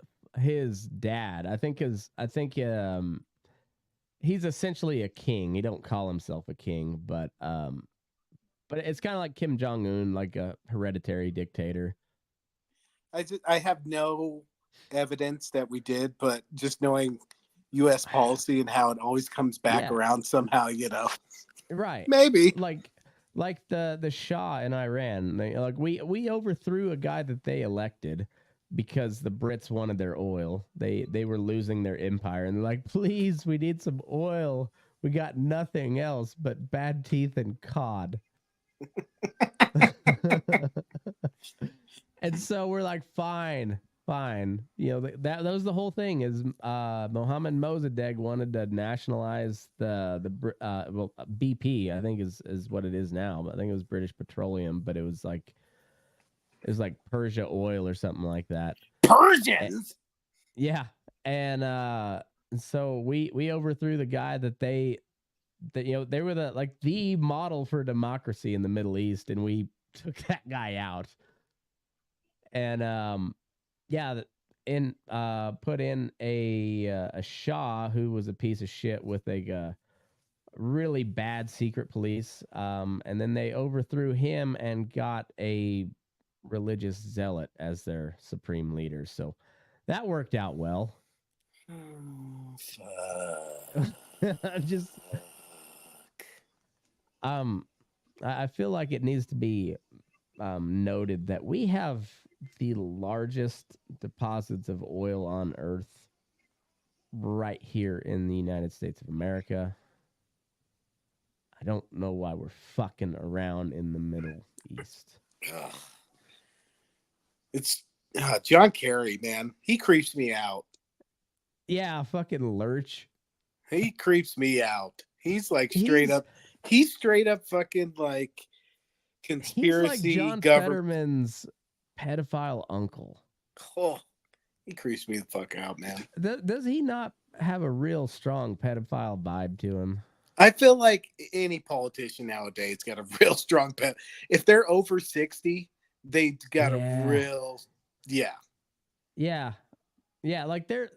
dad. I think he's essentially a king. He don't call himself a king, but it's kind of like Kim Jong-un, like a hereditary dictator. I have no evidence that we did, but just knowing U.S. policy and how it always comes back around somehow, right? Maybe like the Shah in Iran. We overthrew a guy that they elected because the Brits wanted their oil. They were losing their empire, and they're like, please, we need some oil. We got nothing else but bad teeth and cod. And so we're like, fine. That was the whole thing. Is Mohammed Mossadegh wanted to nationalize the BP, I think is what it is now. But I think it was British Petroleum, but it was like Persia Oil or something like that. Persians. And so we overthrew the guy that they were the model for democracy in the Middle East, and we took that guy out. And put in a Shah who was a piece of shit with a really bad secret police. And then they overthrew him and got a religious zealot as their supreme leader. So that worked out well. I feel like it needs to be noted that we have the largest deposits of oil on Earth right here in the United States of America. I don't know why we're fucking around in the Middle East. Ugh. It's John Kerry, man. He creeps me out. Yeah, fucking lurch. He creeps me out. He's like straight up. He's straight up fucking like conspiracy. He's like John Fetterman's pedophile uncle. Oh, he creeps me the fuck out, man. Does he not have a real strong pedophile vibe to him? I feel like any politician nowadays got a real strong pet. If they're over 60, they got a real, yeah. Like there's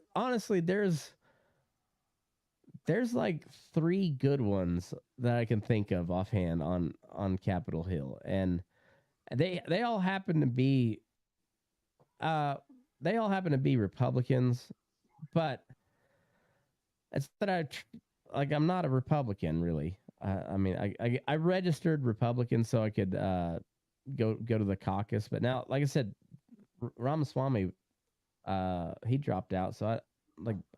like 3 good ones that I can think of offhand on Capitol Hill, and they all happen to be Republicans, but it's that I'm not a Republican really. I mean, I registered Republican so I could go to the caucus, but now, like I said, Ramaswamy he dropped out, so I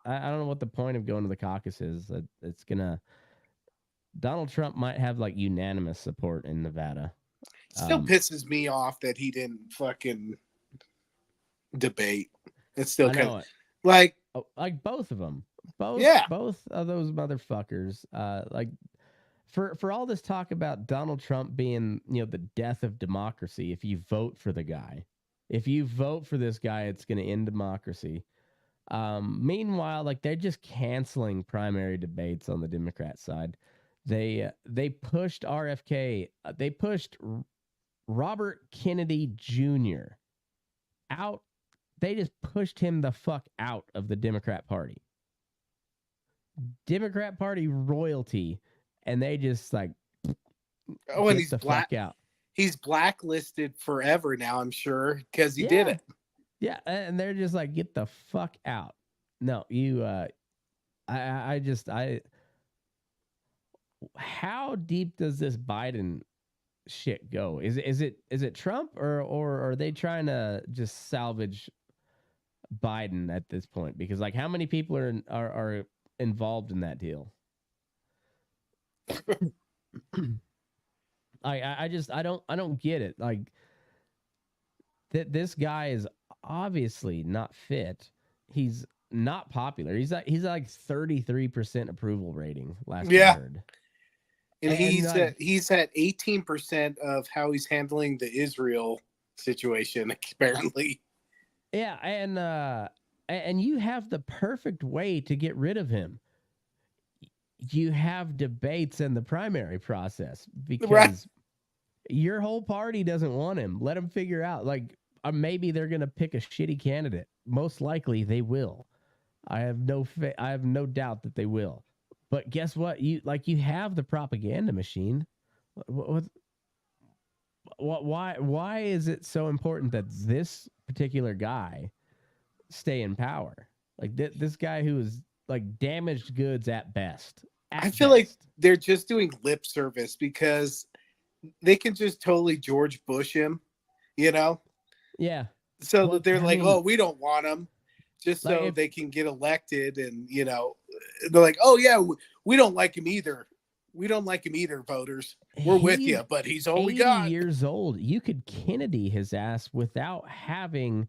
don't know what the point of going to the caucus is. It's gonna Donald Trump might have like unanimous support in Nevada. Still pisses me off that he didn't fucking debate. It's still kind of like both of them. Both of those motherfuckers. Like for all this talk about Donald Trump being, the death of democracy, if you vote for the guy. If you vote for this guy, it's going to end democracy. Meanwhile, like they're just canceling primary debates on the Democrat side. They pushed RFK. They pushed Robert Kennedy Jr. out. They just pushed him the fuck out of the Democrat Party. Democrat Party royalty, and they just like and he's black out. He's blacklisted forever now, I'm sure, because he did it. Yeah, and they're just like, get the fuck out. No, you how deep does this Biden shit go? Is it Trump or are they trying to just salvage Biden at this point? Because like how many people are involved in that deal? I don't get it. Like this guy is obviously not fit. He's not popular. He's like 33% approval rating last I heard. And he's at 18% of how he's handling the Israel situation, apparently. Yeah, and you have the perfect way to get rid of him. You have debates in the primary process because your whole party doesn't want him. Let them figure out. Like maybe they're gonna pick a shitty candidate. Most likely they will. I have no doubt that they will. But guess what? You have the propaganda machine. Why is it so important that this particular guy stay in power? Like this guy who is like damaged goods at best. I feel like they're just doing lip service because they can just totally George Bush him, Yeah. So they're like, oh, we don't want him. Just so they can get elected, and they're like, "Oh yeah, we don't like him either. We don't like him either, voters. We're with you, but he's all we got." 80 years old. You could Kennedy his ass without having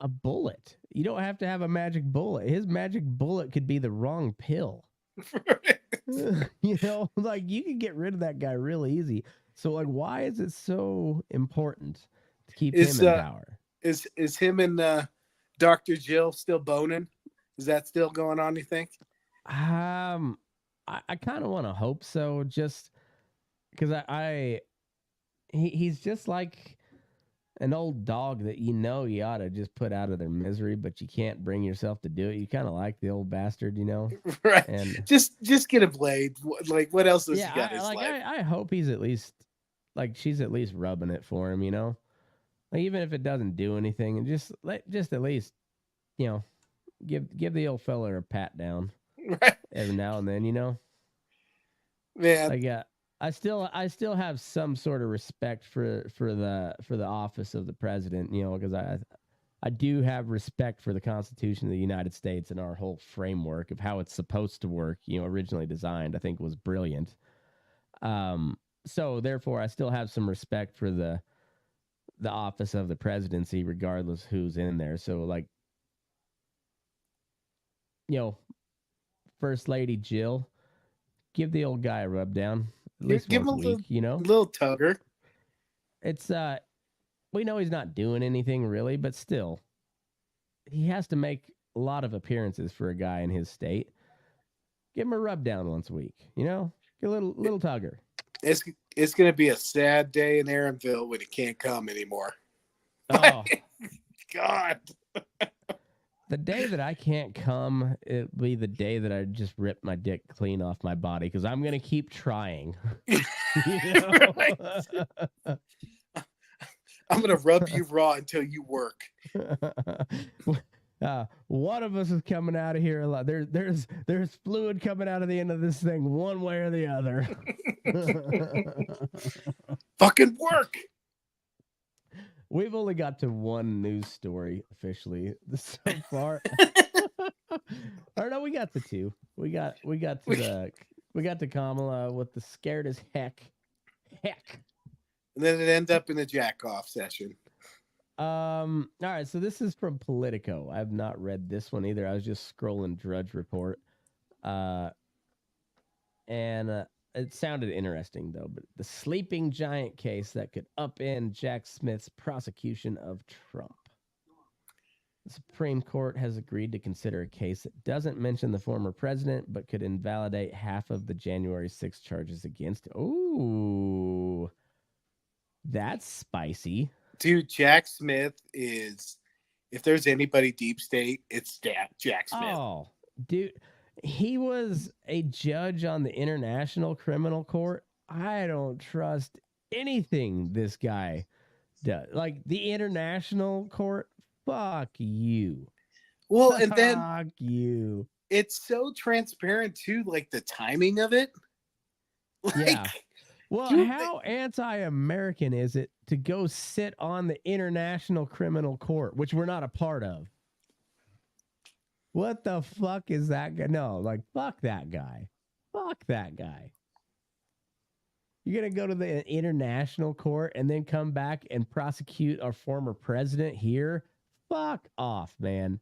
a bullet. You don't have to have a magic bullet. His magic bullet could be the wrong pill. Like you could get rid of that guy real easy. So like, why is it so important to keep him in power? Is him and Dr. Jill still boning? Is that still going on, you think? I kind of want to hope so, just because he's just like an old dog that you ought to just put out of their misery, but you can't bring yourself to do it. You kind of like the old bastard, Right. And just get a blade. Like, what else does he got in his life? I hope he's at least she's at least rubbing it for him, Like even if it doesn't do anything, and just at least, give the old fella a pat down every now and then, Man, like I still have some sort of respect for the office of the president, because I do have respect for the Constitution of the United States and our whole framework of how it's supposed to work, originally designed, I think was brilliant. So therefore I still have some respect for the office of the presidency, regardless who's in there. So like, First Lady Jill, give the old guy a rub down at least give once a week, little tugger. It's we know he's not doing anything really, but still, he has to make a lot of appearances for a guy in his state. Give him a rub down once a week, Get a little tugger. It's gonna be a sad day in Aaronville when he can't come anymore. Oh God. The day that I can't come, it'll be the day that I just rip my dick clean off my body because I'm gonna keep trying. I'm gonna rub you raw until you work. One of us is coming out of here a lot. There's fluid coming out of the end of this thing, one way or the other. Fucking work. We've only got to one news story officially so far. Or no, we got the two. We got to Kamala with the scared as heck. And then it ends up in a jack off session. All right, so this is from Politico. I've not read this one either. I was just scrolling Drudge Report. And it sounded interesting, though. But the sleeping giant case that could upend Jack Smith's prosecution of Trump. The Supreme Court has agreed to consider a case that doesn't mention the former president, but could invalidate half of the January 6 charges against him. Ooh, that's spicy. Dude, Jack Smith is, if there's anybody deep state, it's Jack Smith. Oh, dude. He was a judge on the International Criminal Court. I don't trust anything this guy does. Like the International Court, fuck you. Well, and then fuck you. It's so transparent too, like the timing of it. Yeah. Well, how anti-American is it to go sit on the International Criminal Court, which we're not a part of? What the fuck is that guy? No, like, fuck that guy. Fuck that guy. You're going to go to the international court and then come back and prosecute our former president here? Fuck off, man.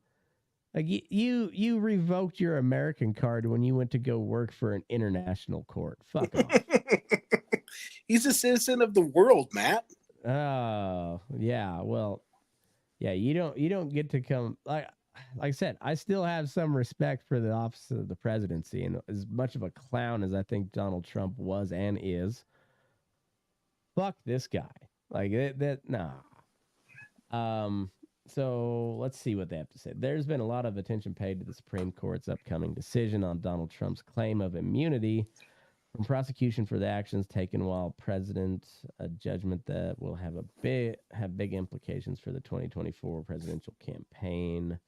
Like, you revoked your American card when you went to go work for an international court. Fuck off. He's a citizen of the world, Matt. Oh, yeah. Well, yeah, you don't get to come... Like I said, I still have some respect for the office of the presidency, and as much of a clown as I think Donald Trump was and is, fuck this guy. Like nah. So let's see what they have to say. There's been a lot of attention paid to the Supreme Court's upcoming decision on Donald Trump's claim of immunity from prosecution for the actions taken while president, a judgment that will have big implications for the 2024 presidential campaign.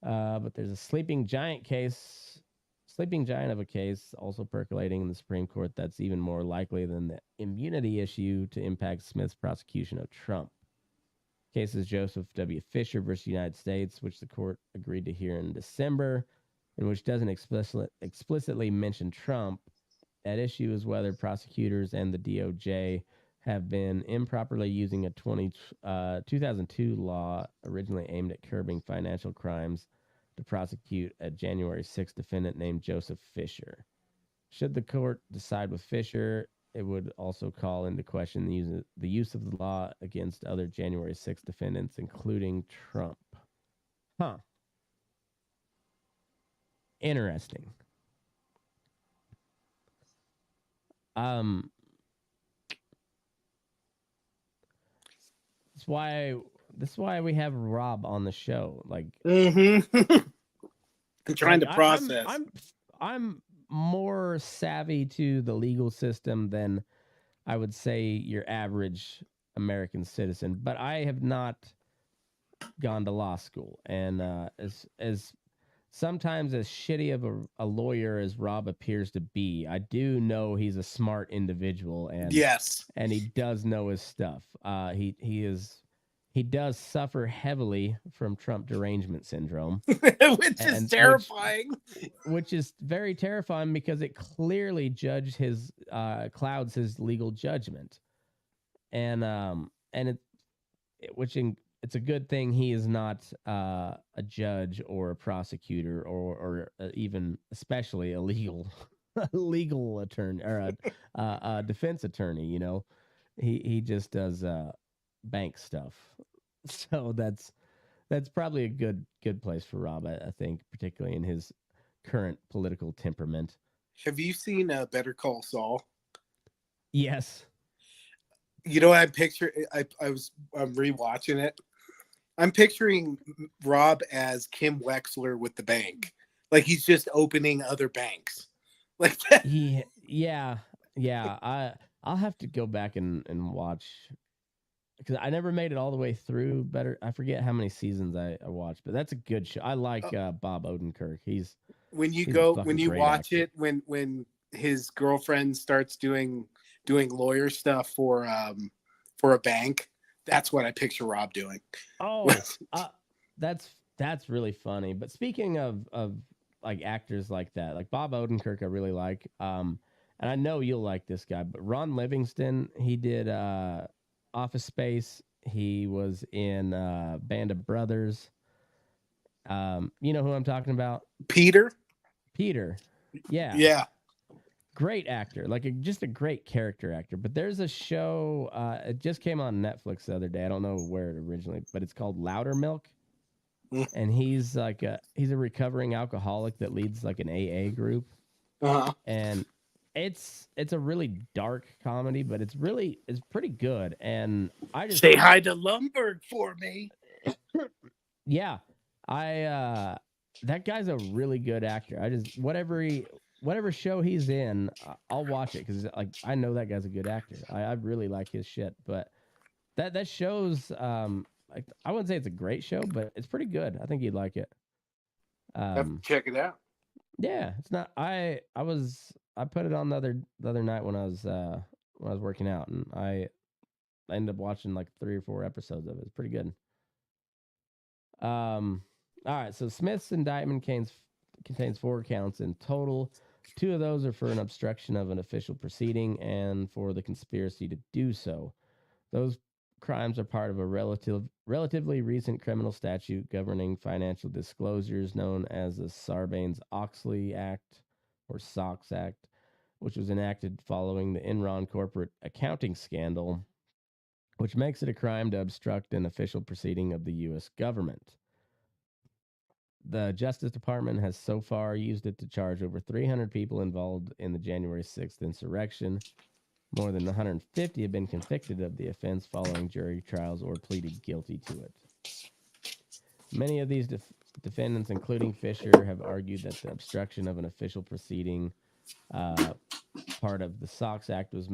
But there's a sleeping giant of a case also percolating in the Supreme Court that's even more likely than the immunity issue to impact Smith's prosecution of Trump. Case is Joseph W. Fisher versus United States, which the court agreed to hear in December, and which doesn't explicitly mention Trump. At issue is whether prosecutors and the DOJ have been improperly using a 2002 law originally aimed at curbing financial crimes to prosecute a January 6 defendant named Joseph Fisher. Should the court decide with Fisher, it would also call into question the use of the law against other January 6 defendants, including Trump. Huh. Interesting. That's why we have Rob on the show. Like, I'm trying to process. I'm more savvy to the legal system than I would say your average American citizen, but I have not gone to law school, and as sometimes as shitty of a lawyer as Rob appears to be, I do know he's a smart individual, and yes, and he does know his stuff. He is he does suffer heavily from Trump derangement syndrome, which is terrifying. Which is very terrifying because it clearly clouds his legal judgment, and it's a good thing he is not a judge or a prosecutor or even especially a legal attorney or a defense attorney. You know, he just does bank stuff. So that's probably a good place for Rob, I think, particularly in his current political temperament. Have you seen Better Call Saul? Yes. You know what I'm picturing? I'm rewatching it. I'm picturing Rob as Kim Wexler with the bank. Like he's just opening other banks. Like that. Yeah. I'll have to go back and watch, because I never made it all the way through. I forget how many seasons I watched, but that's a good show. I like Bob Odenkirk. When you watch it, when his girlfriend starts doing lawyer stuff for a bank, that's what I picture Rob doing. Oh, that's really funny. But speaking of like actors like that, like Bob Odenkirk, I really like. And I know you'll like this guy, but Ron Livingston, he did Office Space. He was in Band of Brothers. You know who I'm talking about? Peter. Yeah. Great actor, just a great character actor. But there's a show, it just came on Netflix the other day. I don't know where it originally, but it's called Louder Milk. And he's he's a recovering alcoholic that leads like an AA group. And it's a really dark comedy, but it's pretty good. And I just say hi to Lumberg for me. Yeah. That guy's a really good actor. I just whatever show he's in, I'll watch it because I know that guy's a good actor. I really like his shit. But that show's I wouldn't say it's a great show, but it's pretty good. I think you'd like it. Have to check it out. Yeah, it's not. I put it on the other night when I was working out, and I ended up watching like 3 or 4 episodes of it. It's pretty good. All right, so Smith's indictment contains 4 counts in total. 2 of those are for an obstruction of an official proceeding and for the conspiracy to do so. Those crimes are part of a relatively recent criminal statute governing financial disclosures known as the Sarbanes-Oxley Act, or SOX Act, which was enacted following the Enron corporate accounting scandal, which makes it a crime to obstruct an official proceeding of the U.S. government. The Justice Department has so far used it to charge over 300 people involved in the January 6th insurrection. More than 150 have been convicted of the offense following jury trials or pleaded guilty to it. Many of these defendants, including Fisher, have argued that the obstruction of an official proceeding part of the SOX Act was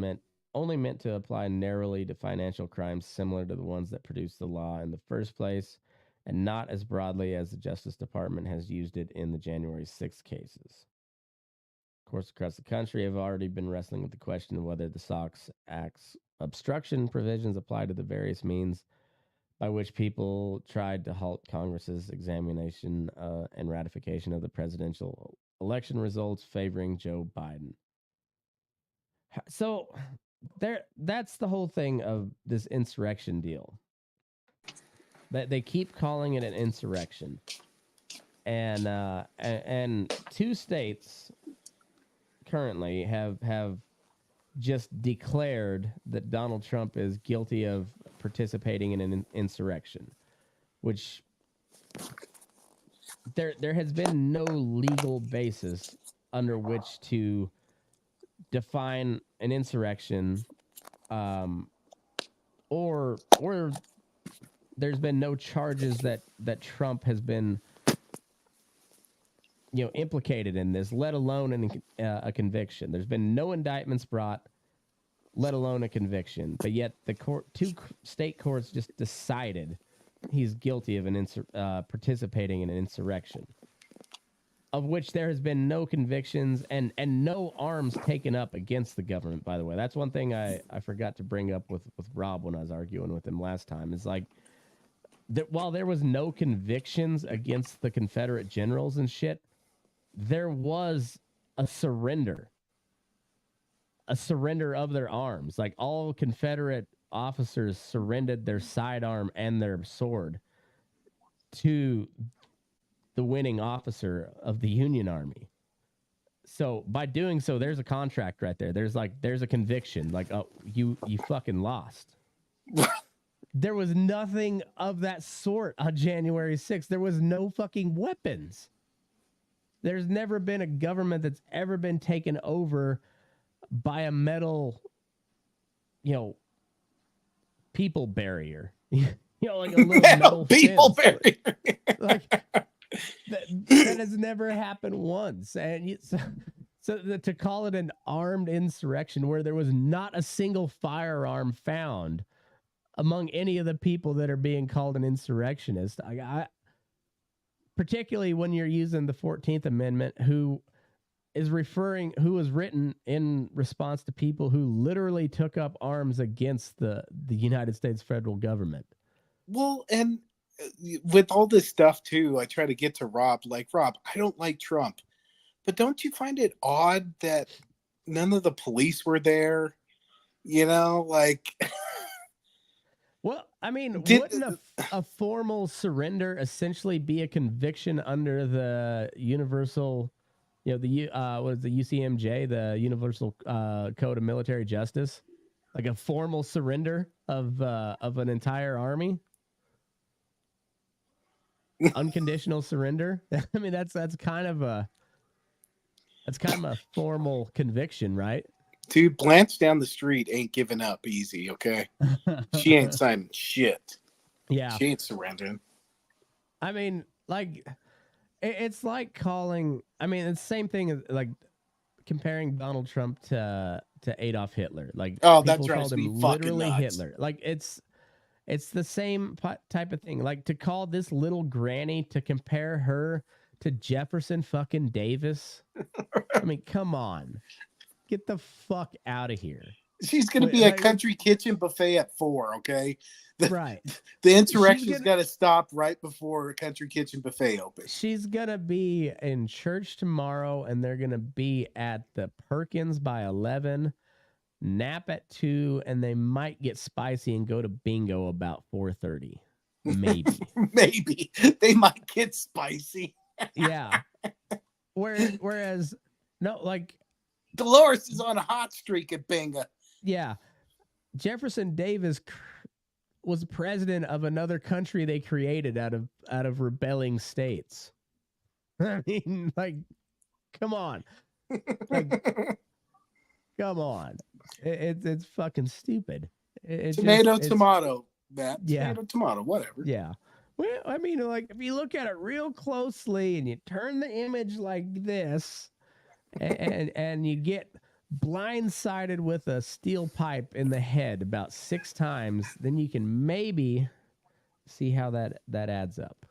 only meant to apply narrowly to financial crimes similar to the ones that produced the law in the first place, and not as broadly as the Justice Department has used it in the January 6th cases. Courts across the country have already been wrestling with the question of whether the SOX Act's obstruction provisions apply to the various means by which people tried to halt Congress's examination and ratification of the presidential election results favoring Joe Biden. So that's the whole thing of this insurrection deal. That they keep calling it an insurrection, and 2 states currently have just declared that Donald Trump is guilty of participating in an insurrection, which there has been no legal basis under which to define an insurrection, or there's been no charges that Trump has been implicated in this, let alone a conviction. There's been no indictments brought, let alone a conviction. But yet the 2 state courts just decided he's guilty of participating in an insurrection, of which there has been no convictions and no arms taken up against the government, by the way. That's one thing I forgot to bring up with Rob when I was arguing with him last time. Is like, while there was no convictions against the Confederate generals and shit, there was a surrender of their arms. Like, all Confederate officers surrendered their sidearm and their sword to the winning officer of the Union Army. So by doing so, there's a contract right there. There's a conviction. Like, oh, you fucking lost. There was nothing of that sort on January 6th. There was no fucking weapons. There's never been a government that's ever been taken over by a metal, people barrier. Like a little metal people fence. barrier. Like that has never happened once. And to call it an armed insurrection where there was not a single firearm found among any of the people that are being called an insurrectionist, I particularly when you're using the 14th Amendment, who was written in response to people who literally took up arms against the United States federal government. Well, and with all this stuff too, I try to get to Rob. Like, Rob, I don't like Trump, but don't you find it odd that none of the police were there? Like. Well, I mean, wouldn't a formal surrender essentially be a conviction under the universal, what is the UCMJ, the Universal Code of Military Justice? Like a formal surrender of an entire army? Unconditional surrender? I mean, that's kind of a formal conviction, right? Dude, Blanche down the street ain't giving up easy, okay? She ain't signing shit. Yeah. She ain't surrendering. I mean, like, it's like calling... I mean, it's the same thing as, like, comparing Donald Trump to Adolf Hitler. Like, oh, that drives me fucking nuts. Hitler. Like, it's the same type of thing. Like, to call this little granny, to compare her to Jefferson fucking Davis. I mean, come on. Get the fuck out of here. She's going to be a country kitchen buffet at 4, okay? Right. The insurrection's got to stop right before a country kitchen buffet opens. She's going to be in church tomorrow, and they're going to be at the Perkins by 11, nap at 2, and they might get spicy and go to bingo about 4:30. Maybe. Maybe. They might get spicy. Yeah. Whereas, no, like... Dolores is on a hot streak at bingo. Yeah. Jefferson Davis was president of another country they created out of rebelling states. I mean, like, come on. Like, come on. It's fucking stupid. Tomato, Matt. Yeah. Tomato, whatever. Yeah. Well, I mean, like, if you look at it real closely and you turn the image like this, and you get blindsided with a steel pipe in the head about 6 times, then you can maybe see how that adds up.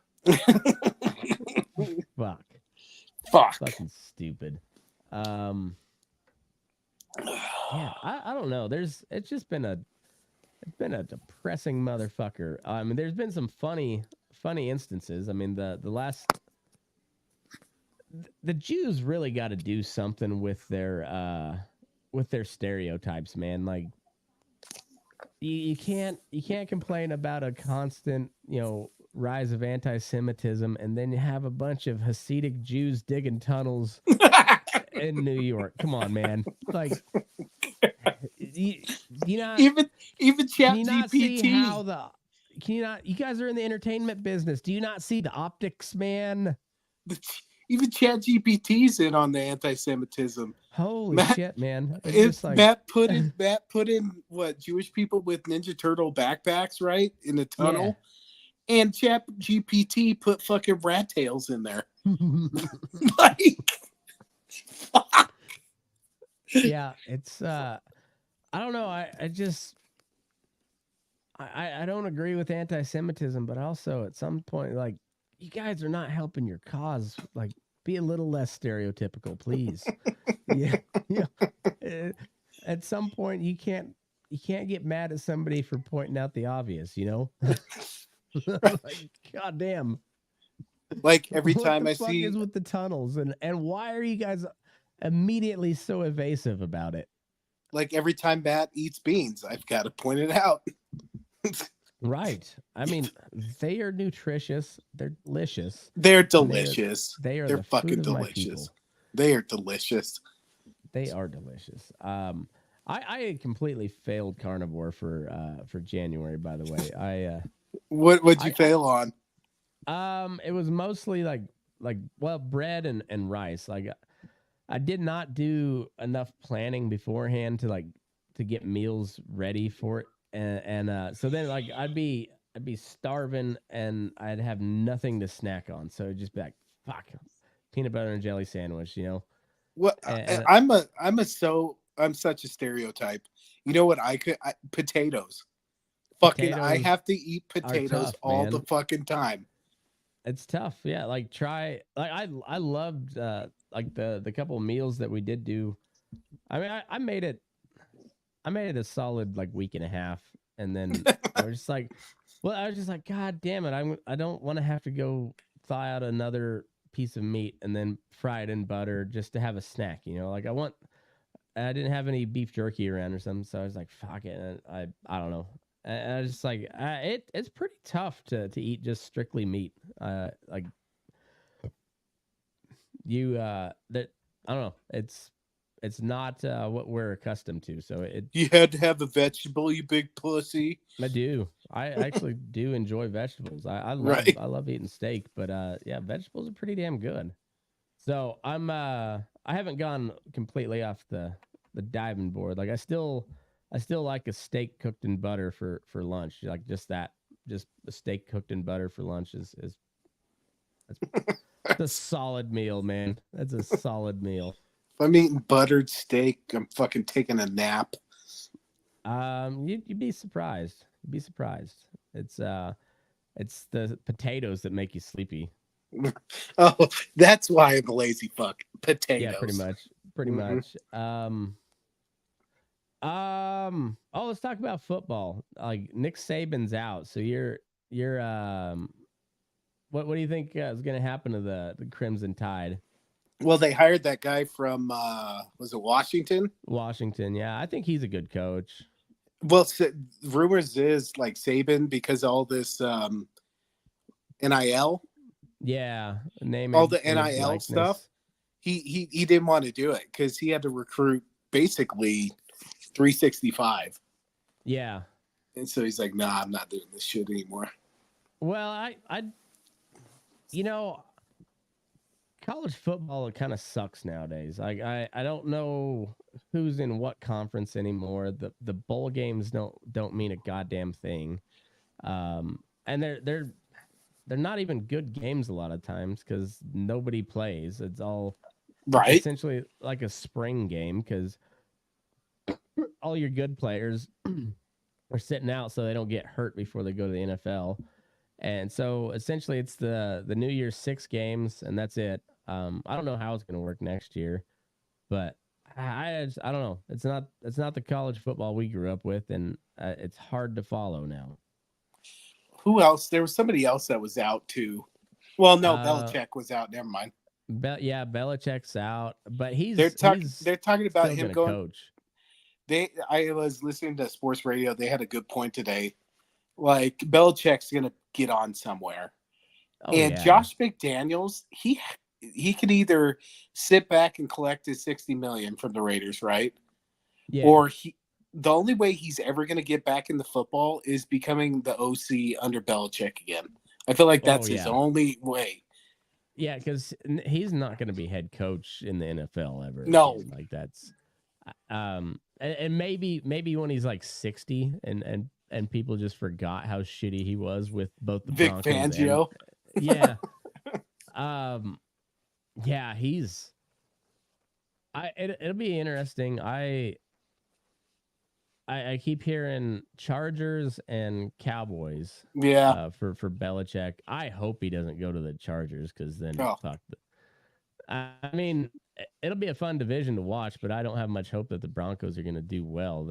Fuck. Fucking stupid. Yeah, I don't know. It's just been a depressing motherfucker. I mean, there's been some funny instances. I mean, the Jews really got to do something with their stereotypes, man. Like, you can't complain about a constant, rise of anti-Semitism, and then you have a bunch of Hasidic Jews digging tunnels in New York. Come on, man. Like, you even ChatGPT. You guys are in the entertainment business. Do you not see the optics, man? Even ChatGPT's in on the anti-Semitism. Holy shit, man! Matt put in what, Jewish people with Ninja Turtle backpacks, right, in the tunnel, and ChatGPT put fucking rat tails in there. Like, fuck. Yeah, it's I don't know. I don't agree with anti-Semitism, but also at some point, like, you guys are not helping your cause. Like, be a little less stereotypical, please. Yeah. At some point, you can't get mad at somebody for pointing out the obvious, Like, God damn. Like every what time the I fuck see is with the tunnels and why are you guys immediately so evasive about it? Like every time Matt eats beans, I've got to point it out. Right. I mean, they are nutritious. They're delicious. They're delicious. They're They're the fucking food of my delicious. people. They are delicious. They are delicious. I completely failed carnivore for January, by the way. What'd you fail on? It was mostly like bread and rice. Like I did not do enough planning beforehand to get meals ready for it. And so then like I'd be starving and I'd have nothing to snack on. So it'd just be like, fuck, peanut butter and jelly sandwich, you know? What I'm such a stereotype. You know what potatoes. Fucking I have to eat potatoes all the fucking time. It's tough. Yeah, like I loved like the couple of meals that we did do. I mean, I made it a solid like week and a half, and then I was just like, God damn it, I don't want to have to go thaw out another piece of meat and then fry it in butter just to have a snack, you know? Like I didn't have any beef jerky around or something, so I was like, fuck it. And I don't know. I was just like, it's pretty tough to eat just strictly meat. Like you that I don't know. It's not what we're accustomed to. So you had to have a vegetable, you big pussy. I do. I actually do enjoy vegetables. I love eating steak, but yeah, vegetables are pretty damn good. So I haven't gone completely off the diving board. Like I still like a steak cooked in butter for lunch. Like just a steak cooked in butter for lunch is that's a solid meal, man. That's a solid meal. If I'm eating buttered steak, I'm fucking taking a nap. You'd be surprised. You'd be surprised. It's the potatoes that make you sleepy. Oh, that's why I'm a lazy fuck. Potatoes. Yeah, pretty much. Oh, let's talk about football. Like Nick Saban's out, so you're what do you think is going to happen to the Crimson Tide? Well, they hired that guy from was it Washington? Washington, yeah. I think he's a good coach. Well, rumors is like Saban because all this NIL. Yeah, all the NIL stuff. He didn't want to do it because he had to recruit basically 365. Yeah, and so he's like, "Nah, I'm not doing this shit anymore." Well, I you know, college football kind of sucks nowadays. Like I don't know who's in what conference anymore. The bowl games don't mean a goddamn thing. And they're not even good games a lot of times because nobody plays. It's all essentially like a spring game because all your good players are sitting out so they don't get hurt before they go to the NFL. And so essentially it's the New Year's 6 games and that's it. I don't know how it's going to work next year, but I don't know. It's not the college football we grew up with, and it's hard to follow now. Who else? There was somebody else that was out too. Well, no, Belichick was out. Never mind. Belichick's out, but they're talking about him going coach. I was listening to sports radio. They had a good point today. Like Belichick's going to get on somewhere, Josh McDaniels, he could either sit back and collect his $60 million from the Raiders, right? Yeah. Or the only way he's ever going to get back into football is becoming the OC under Belichick again. I feel like that's his only way. Yeah, because he's not going to be head coach in the NFL ever. No, like that's, and maybe when he's like 60 and people just forgot how shitty he was with both the Vic Broncos Fangio. Yeah. Yeah, it'll be interesting. I keep hearing Chargers and Cowboys. Yeah. For Belichick. I hope he doesn't go to the Chargers because then fuck. I mean, it'll be a fun division to watch, but I don't have much hope that the Broncos are going to do well.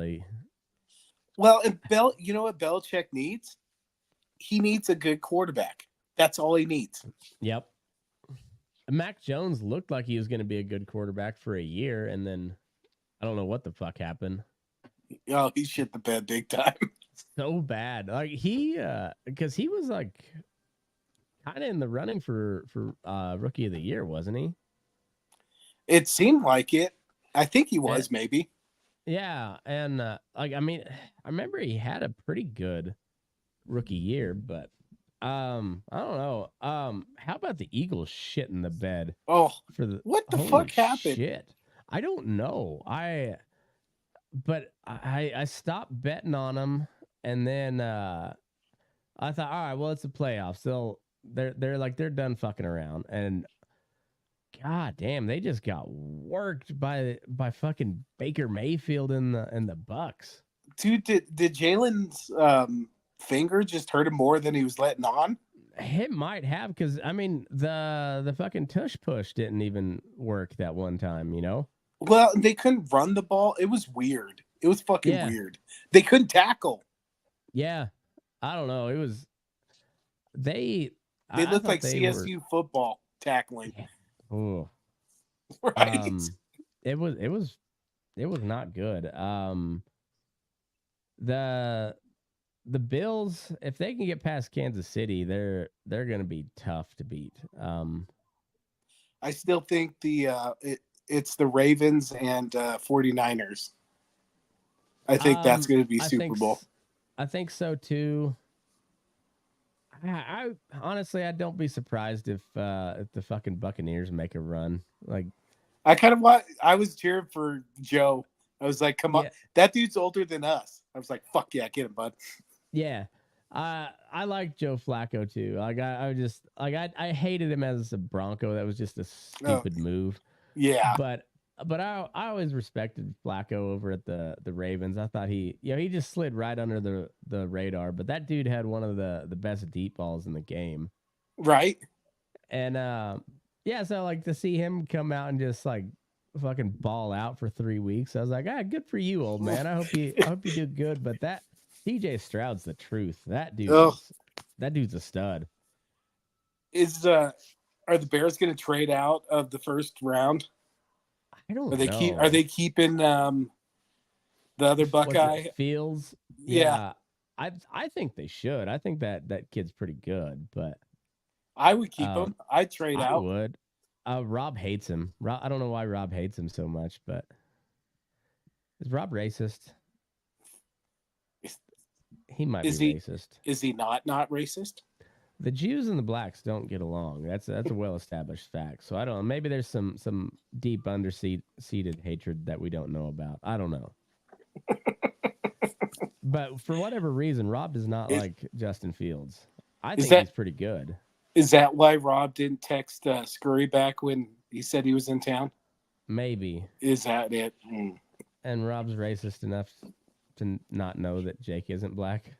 Well, and you know what Belichick needs? he needs a good quarterback. That's all he needs. Yep. Mac Jones looked like he was going to be a good quarterback for a year, and then I don't know what the fuck happened. Oh, he shit the bed big time. So bad. Like because he was like kind of in the running for rookie of the year, wasn't he? It seemed like it. I think he was, maybe. Yeah, and I remember he had a pretty good rookie year, but I don't know. How about the Eagles shitting the bed? Oh, what the fuck happened? Shit, I don't know. I stopped betting on them, and then I thought, all right, well, it's the playoffs. They're done fucking around, and god damn, they just got worked by fucking Baker Mayfield and the Bucks. Dude, did Jalen's finger just hurt him more than he was letting on? It might have, because I mean the fucking tush push didn't even work that one time, you know. Well, they couldn't run the ball. It was weird. It was fucking weird. They couldn't tackle. Yeah, I don't know. It was they looked like CSU football tackling. Yeah. Oh, right. It was not good. The Bills, if they can get past Kansas City, they're going to be tough to beat. I still think it's the Ravens and 49ers. I think that's going to be Super Bowl. I think so too. I honestly, I don't be surprised if the fucking Buccaneers make a run. Like, I was cheering for Joe. I was like, come on, that dude's older than us. I was like, fuck yeah, get him, bud. Yeah. I like Joe Flacco too. Like I hated him as a Bronco. That was just a stupid move. Yeah. But I always respected Flacco over at the Ravens. I thought he just slid right under the radar, but that dude had one of the best deep balls in the game. Right. And so like to see him come out and just like fucking ball out for 3 weeks, I was like, good for you, old man. I hope you do good. But that DJ Stroud's the truth. That dude's a stud. Are the Bears going to trade out of the first round? I don't know. Are they keeping the other Buckeye? Fields? Yeah. I think they should. I think that kid's pretty good, but I would keep him. I'd trade out. I would. Rob hates him. I don't know why Rob hates him so much, but is Rob racist? He might be racist. Is he not racist? The Jews and the blacks don't get along. That's a well-established fact. So I don't know. Maybe there's some deep seated hatred that we don't know about. I don't know. But for whatever reason, Rob does not like Justin Fields. I think he's pretty good. Is that why Rob didn't text Scurry back when he said he was in town? Maybe. Is that it? And Rob's racist enough to not know that Jake isn't black.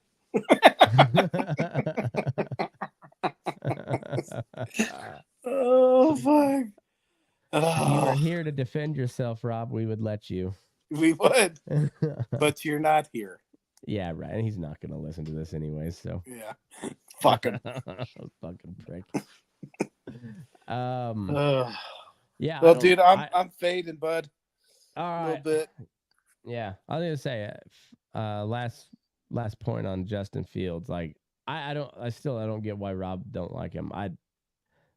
Oh, fuck. If you were here to defend yourself, Rob, we would let you. We would. But you're not here. Yeah, right. And he's not going to listen to this anyway, so. Yeah. Fuck him. Fucking prick. Yeah. Well, dude, I'm fading, bud. All right. A little bit. Yeah. I was going to say, last point on Justin Fields. Like, I don't get why Rob don't like him.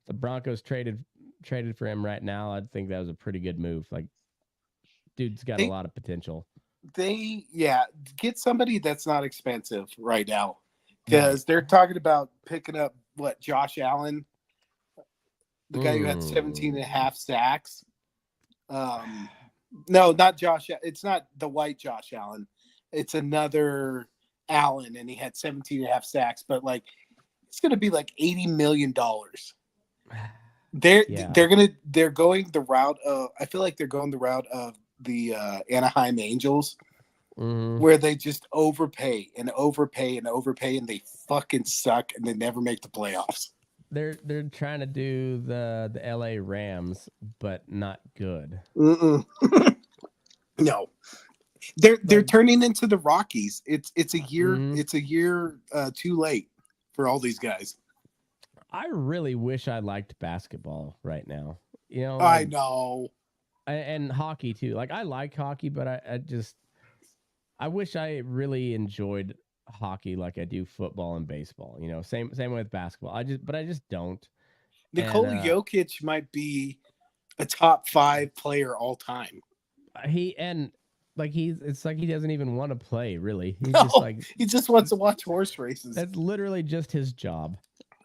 The Broncos traded for him right now. I think that was a pretty good move. Like, dude's got a lot of potential. Get somebody that's not expensive right now, because they're talking about picking up Josh Allen, the guy who had 17 and a half sacks. No, not Josh. It's not the white Josh Allen. It's another Allen, and he had 17 and a half sacks, but like it's going to be like $80 million. They're going the route of, I feel like they're going the route of the Anaheim Angels, where they just overpay and they fucking suck and they never make the playoffs. They're trying to do the LA Rams, but not good. No, they're turning into the Rockies. It's a year too late for all these guys. I really wish I liked basketball right now. You know, I know. And hockey too. Like I like hockey, but I wish I really enjoyed hockey like I do football and baseball. You know, same with basketball. I just don't. Nikola Jokic might be a top 5 player all time. It's like he doesn't even want to play, really. He just wants to watch horse races. That's literally just his job.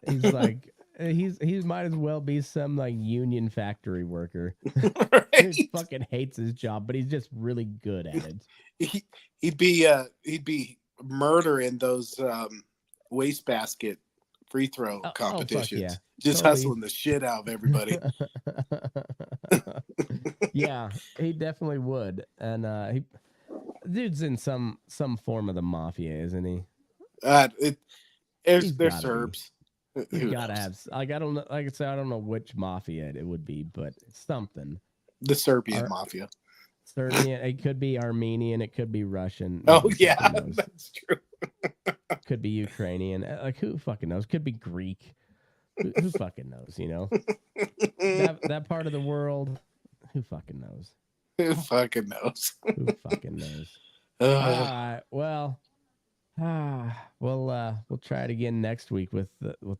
He's like he might as well be some like union factory worker. Right? He fucking hates his job, but he's just really good at it. He'd be murdering those wastebasket free throw competitions. Yeah. Just hustling the shit out of everybody. Yeah, he definitely would. And dude's in some form of the mafia, isn't he? They're Serbs. You gotta have. Like I don't know. Like I said, I don't know which mafia it would be, but it's something. The Serbian mafia. Serbian. It could be Armenian. It could be Russian. Oh yeah, that's true. Could be Ukrainian. Like who fucking knows? Could be Greek. Who fucking knows? You know, that part of the world. Who fucking knows? Who fucking knows? Who fucking knows? All right. Well, we'll try it again next week with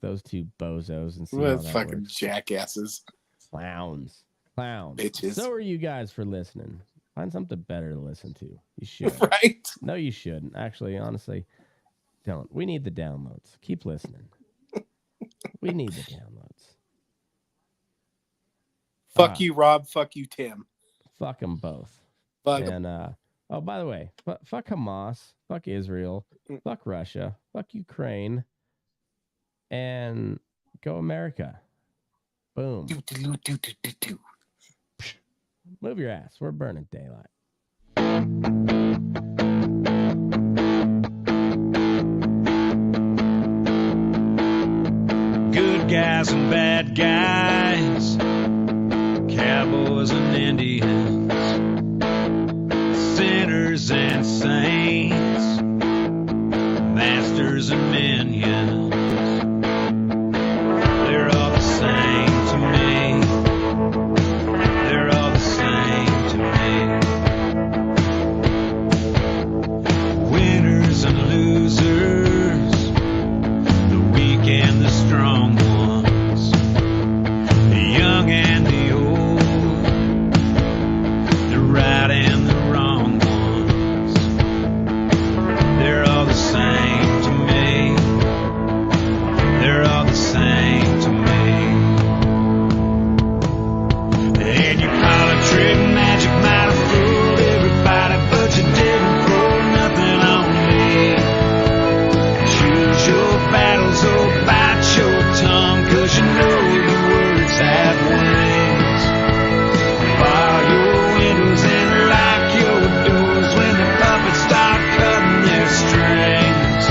those two bozos and see how that fucking works. Jackasses, clowns, bitches. So are you guys for listening? Find something better to listen to. You should. Right? No, you shouldn't. Actually, honestly, don't. We need the downloads. Keep listening. We need the downloads. Fuck you, Rob. Fuck you, Tim. Fuck them both. Fuck and oh, by the way, fuck Hamas. Fuck Israel. Fuck Russia. Fuck Ukraine. And go America. Boom. Move your ass. We're burning daylight. Good guys and bad guys, cowboys and Indians, sinners and saints, masters and minions. They're all the same to me. They're all the same to me. Winners and losers, the weak and the strong ones, the young and the old, the right and the wrong ones. They're all the same to me. They're all the same to me. And your politic magic might have fooled everybody, but you didn't pull nothing on me. Choose your battles or bite your tongue, 'cause you know your words have wings. Bar your windows and lock your doors when the puppets start cutting their strings.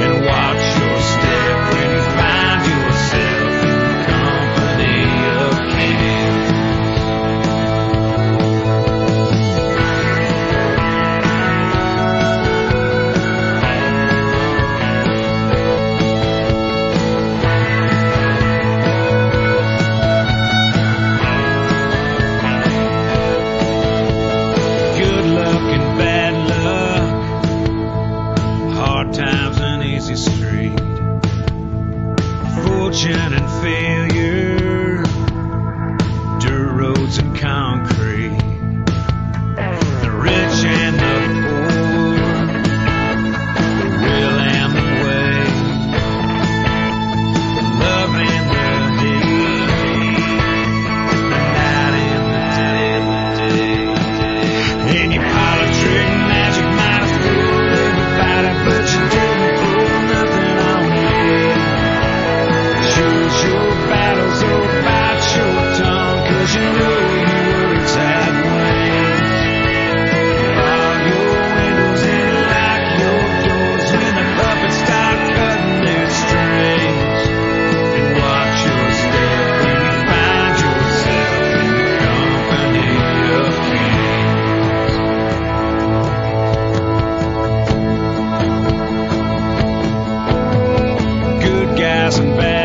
And watch your step when you find yourself in the company of kings. Good luck and bad luck, hard times and easy street, fortune and failure, dirt roads and concrete, the rich and the poor, the will and the way, the love and the hate, the night and the day. And your politic magic might have fooled everybody, but you didn't pull nothing on me. Choose your battles passing back.